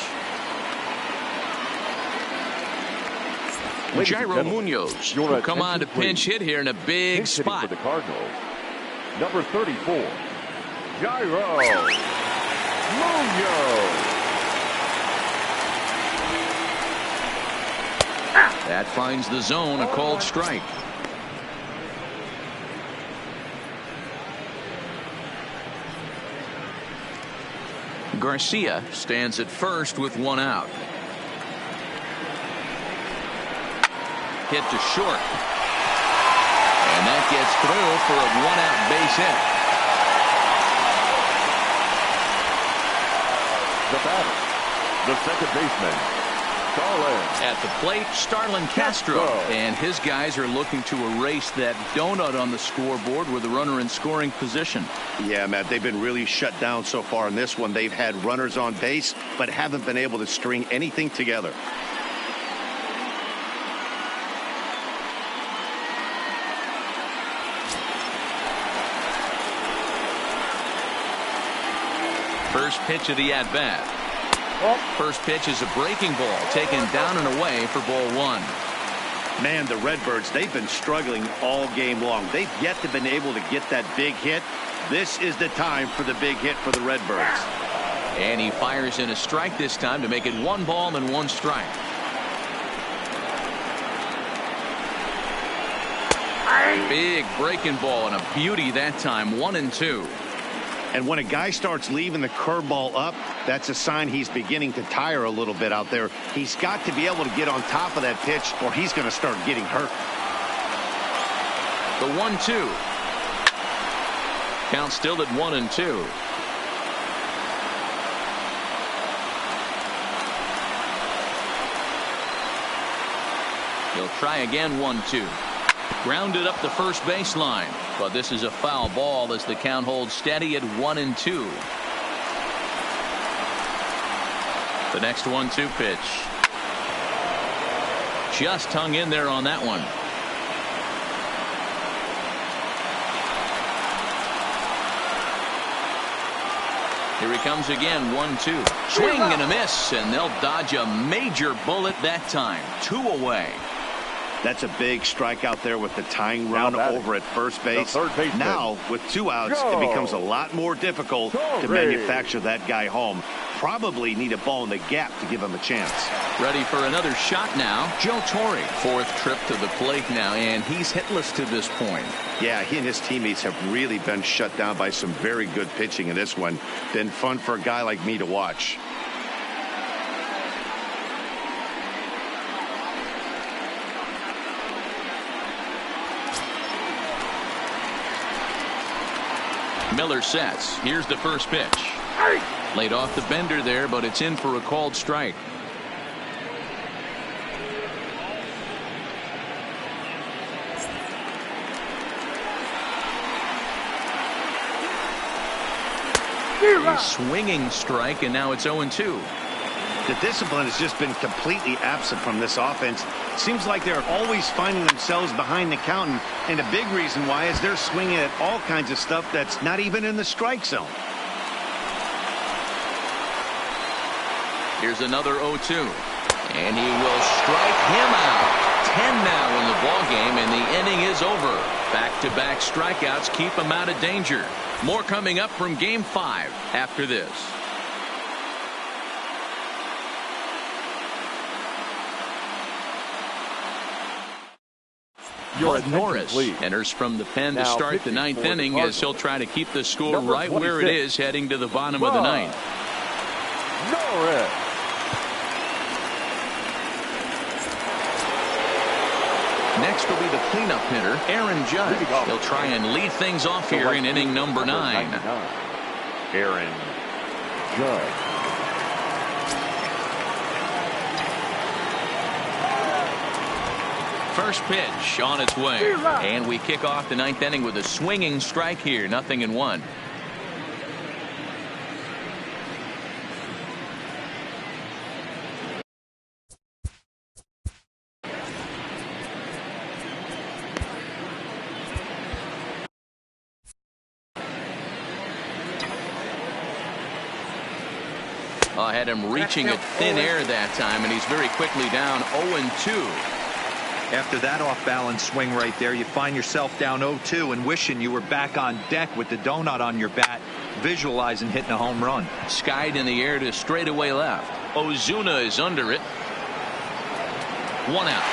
Jairo Munoz will come on to pinch hit here in a big spot. For the Cardinals, number 34, Jairo Munoz. That finds the zone, a called strike. Garcia stands at first with one out. Hit to short. And that gets through for a one-out base hit. The batter, the second baseman, Starlin. At the plate, Starlin Castro. And his guys are looking to erase that donut on the scoreboard with a runner in scoring position. Yeah, Matt, they've been really shut down so far in this one. They've had runners on base, but haven't been able to string anything together. First pitch of the at-bat. First pitch is a breaking ball taken down and away for ball one. Man, the Redbirds, they've been struggling all game long. They've yet to been able to get that big hit. This is the time for the big hit for the Redbirds. And he fires in a strike this time to make it 1 ball and 1 strike. Big breaking ball and a beauty that time, 1-2. And when a guy starts leaving the curveball up, that's a sign he's beginning to tire a little bit out there. He's got to be able to get on top of that pitch or he's going to start getting hurt. The 1-2. Count still at 1-2. He'll try again, 1-2. Grounded up the first baseline, but this is a foul ball as the count holds steady at 1-2. The next 1-2 pitch. Just hung in there on that one. Here he comes again, 1-2. Swing and a miss, and they'll dodge a major bullet that time. 2 away. That's a big strike out there with the tying run over at first base. Now, with 2 outs, it becomes a lot more difficult to manufacture that guy home. Probably need a ball in the gap to give him a chance. Ready for another shot now. Joe Torre, 4th trip to the plate now, and he's hitless to this point. Yeah, he and his teammates have really been shut down by some very good pitching in this one. Been fun for a guy like me to watch. Miller sets. Here's the first pitch. Laid off the bender there, but it's in for a called strike. A swinging strike, and now it's 0-2. The discipline has just been completely absent from this offense. Seems like they're always finding themselves behind the count, and a big reason why is they're swinging at all kinds of stuff that's not even in the strike zone. Here's another 0-2. And he will strike him out. 10 now in the ball game, and the inning is over. Back-to-back strikeouts keep him out of danger. More coming up from Game 5 after this. Bud Norris enters from the pen to start the ninth inning as he'll try to keep the score right where it is heading to the bottom of the ninth. Norris. Next will be the cleanup hitter, Aaron Judge. He'll try and lead things off here in inning number 9. Aaron Judge. First pitch on its way. And we kick off the ninth inning with a swinging strike here. 0-1. Had him reaching at thin air that time, and he's very quickly down 0-2. After that off-balance swing right there, you find yourself down 0-2 and wishing you were back on deck with the donut on your bat, visualizing hitting a home run. Skied in the air to straightaway left. Ozuna is under it. 1 out.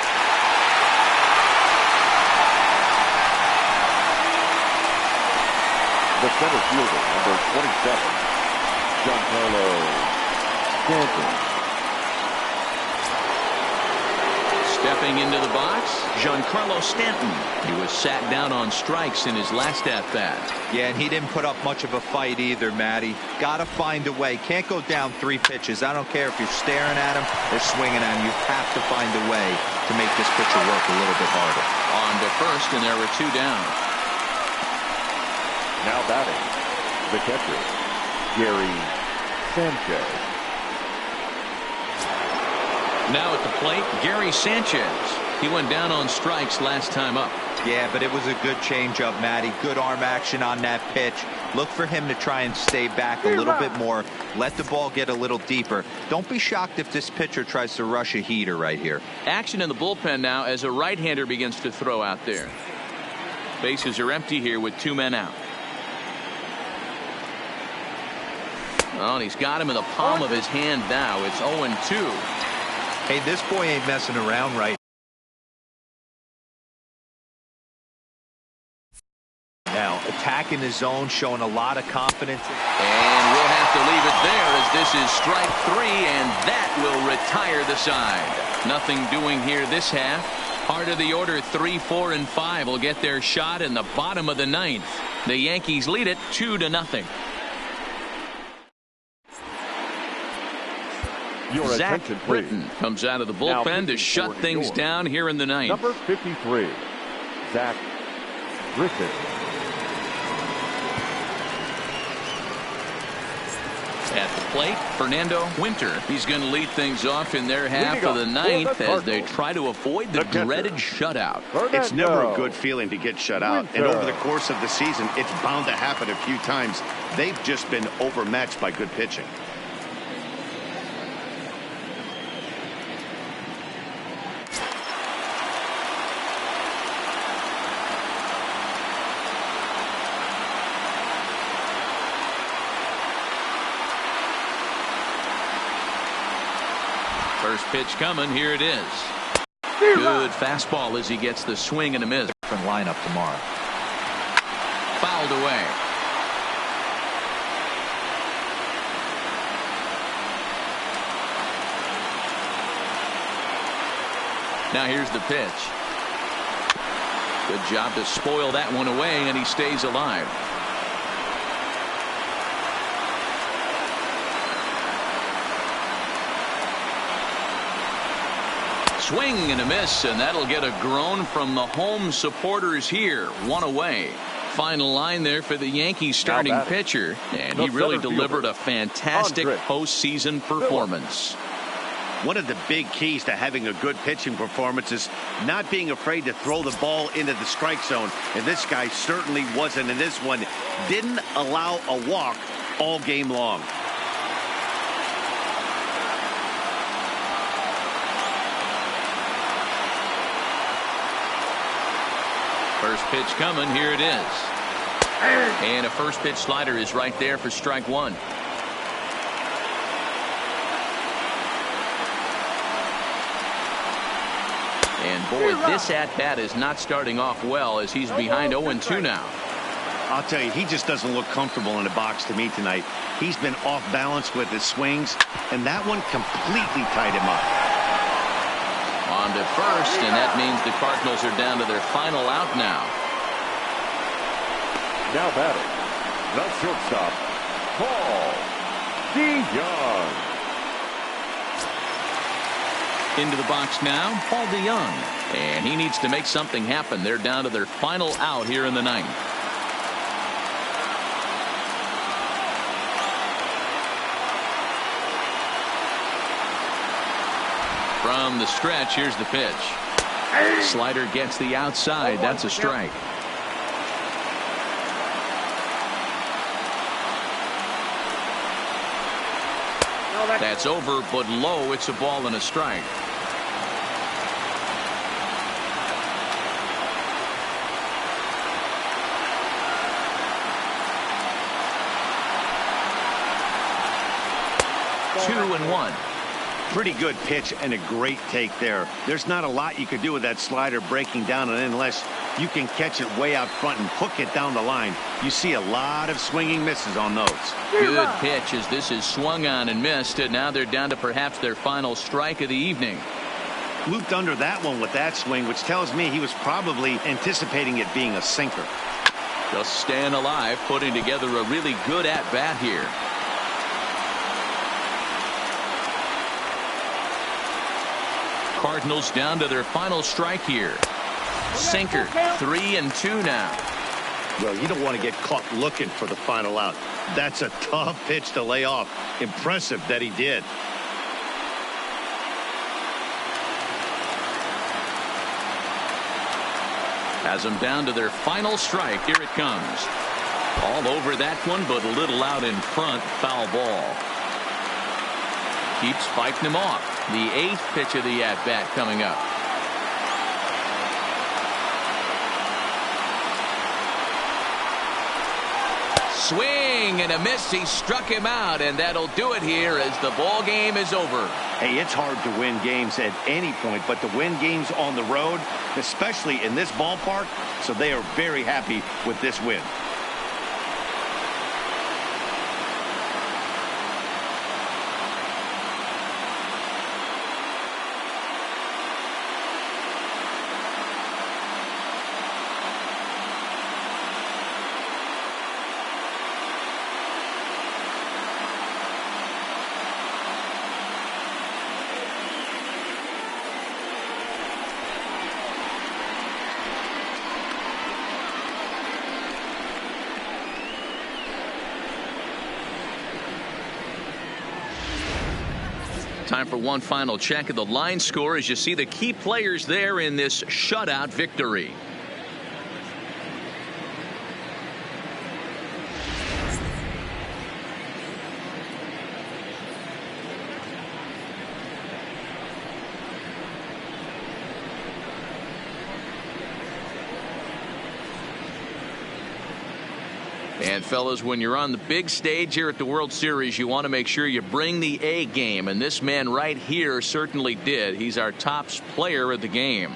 The center fielder, number 27, Giancarlo Stanton. Stepping into the box, Giancarlo Stanton. He was sat down on strikes in his last at-bat. Yeah, and he didn't put up much of a fight either, Matty. Got to find a way. Can't go down 3 pitches. I don't care if you're staring at him or swinging at him. You have to find a way to make this pitcher work a little bit harder. On to first, and there were 2 down. Now batting, the catcher, Gary Sanchez. Now at the plate, Gary Sanchez. He went down on strikes last time up. Yeah, but it was a good changeup, Matty. Good arm action on that pitch. Look for him to try and stay back a little bit more. Let the ball get a little deeper. Don't be shocked if this pitcher tries to rush a heater right here. Action in the bullpen now as a right-hander begins to throw out there. Bases are empty here with 2 men out. Oh, and he's got him in the palm of his hand now. It's 0-2. Hey, this boy ain't messing around right now. Attacking the zone, showing a lot of confidence. And we'll have to leave it there as this is strike 3, and that will retire the side. Nothing doing here this half. Part of the order 3, 4, and 5 will get their shot in the bottom of the 9th. The Yankees lead it 2-0. Zach Britton comes out of the bullpen to shut things down here in the 9th. Number 53, Zach Britton. At the plate, Fernando Winter. He's going to lead things off in their half of the 9th as they try to avoid the dreaded shutout. It's never a good feeling to get shut out. And over the course of the season, it's bound to happen a few times. They've just been overmatched by good pitching. First pitch coming. Here it is. Good fastball as he gets the swing and a miss. Different lineup tomorrow. Fouled away. Now here's the pitch. Good job to spoil that one away, and he stays alive. Swing and a miss, and that'll get a groan from the home supporters here. 1 away. Final line there for the Yankees starting pitcher, and he really delivered a fantastic postseason performance. One of the big keys to having a good pitching performance is not being afraid to throw the ball into the strike zone, and this guy certainly wasn't, and this one didn't allow a walk all game long. First pitch coming. Here it is. And a first pitch slider is right there for strike one. And boy, this at-bat is not starting off well as he's behind 0-2 now. I'll tell you, he just doesn't look comfortable in the box to me tonight. He's been off balance with his swings, and that one completely tied him up. On to first, and that means the Cardinals are down to their final out now. Now batting, the shortstop, Paul DeYoung. Into the box now, Paul DeYoung. And he needs to make something happen. They're down to their final out here in the ninth. From the stretch, here's the pitch. Slider gets the outside. That's a strike. That's over, but low. It's a ball and a strike. Two and one. Pretty good pitch and a great take there. There's not a lot you could do with that slider breaking down, and unless you can catch it way out front and hook it down the line, you see a lot of swinging misses on those. Good pitch as this is swung on and missed, and now they're down to perhaps their final strike of the evening. Looped under that one with that swing, which tells me he was probably anticipating it being a sinker. Just staying alive, putting together a really good at-bat here. Cardinals down to their final strike here. Sinker, 3-2 now. Well, you don't want to get caught looking for the final out. That's a tough pitch to lay off. Impressive that he did. Has them down to their final strike. Here it comes. All over that one, but a little out in front. Foul ball. Keeps fighting him off. The eighth pitch of the at-bat coming up. Swing and a miss. He struck him out, and that'll do it here as the ball game is over. Hey, it's hard to win games at any point, but to win games on the road, especially in this ballpark, so they are very happy with this win. Time for one final check of the line score as you see the key players there in this shutout victory. And fellas, when you're on the big stage here at the World Series, you want to make sure you bring the A game, and this man right here certainly did. He's our top player of the game.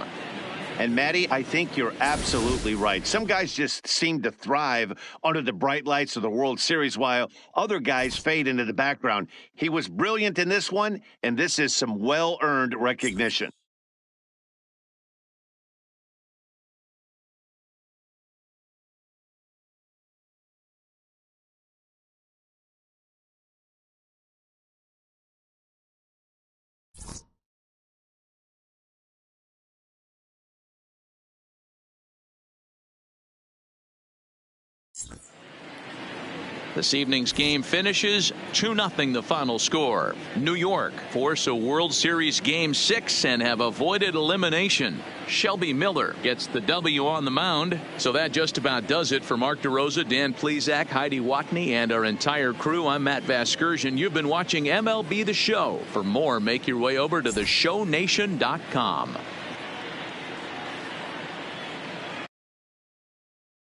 And Matty, I think you're absolutely right. Some guys just seem to thrive under the bright lights of the World Series while other guys fade into the background. He was brilliant in this one, and this is some well-earned recognition. This evening's game finishes 2-0 the final score. New York force a World Series Game 6 and have avoided elimination. Shelby Miller gets the W on the mound. So that just about does it for Mark DeRosa, Dan Plesac, Heidi Watney, and our entire crew. I'm Matt Vasgersian. You've been watching MLB The Show. For more, make your way over to theshownation.com.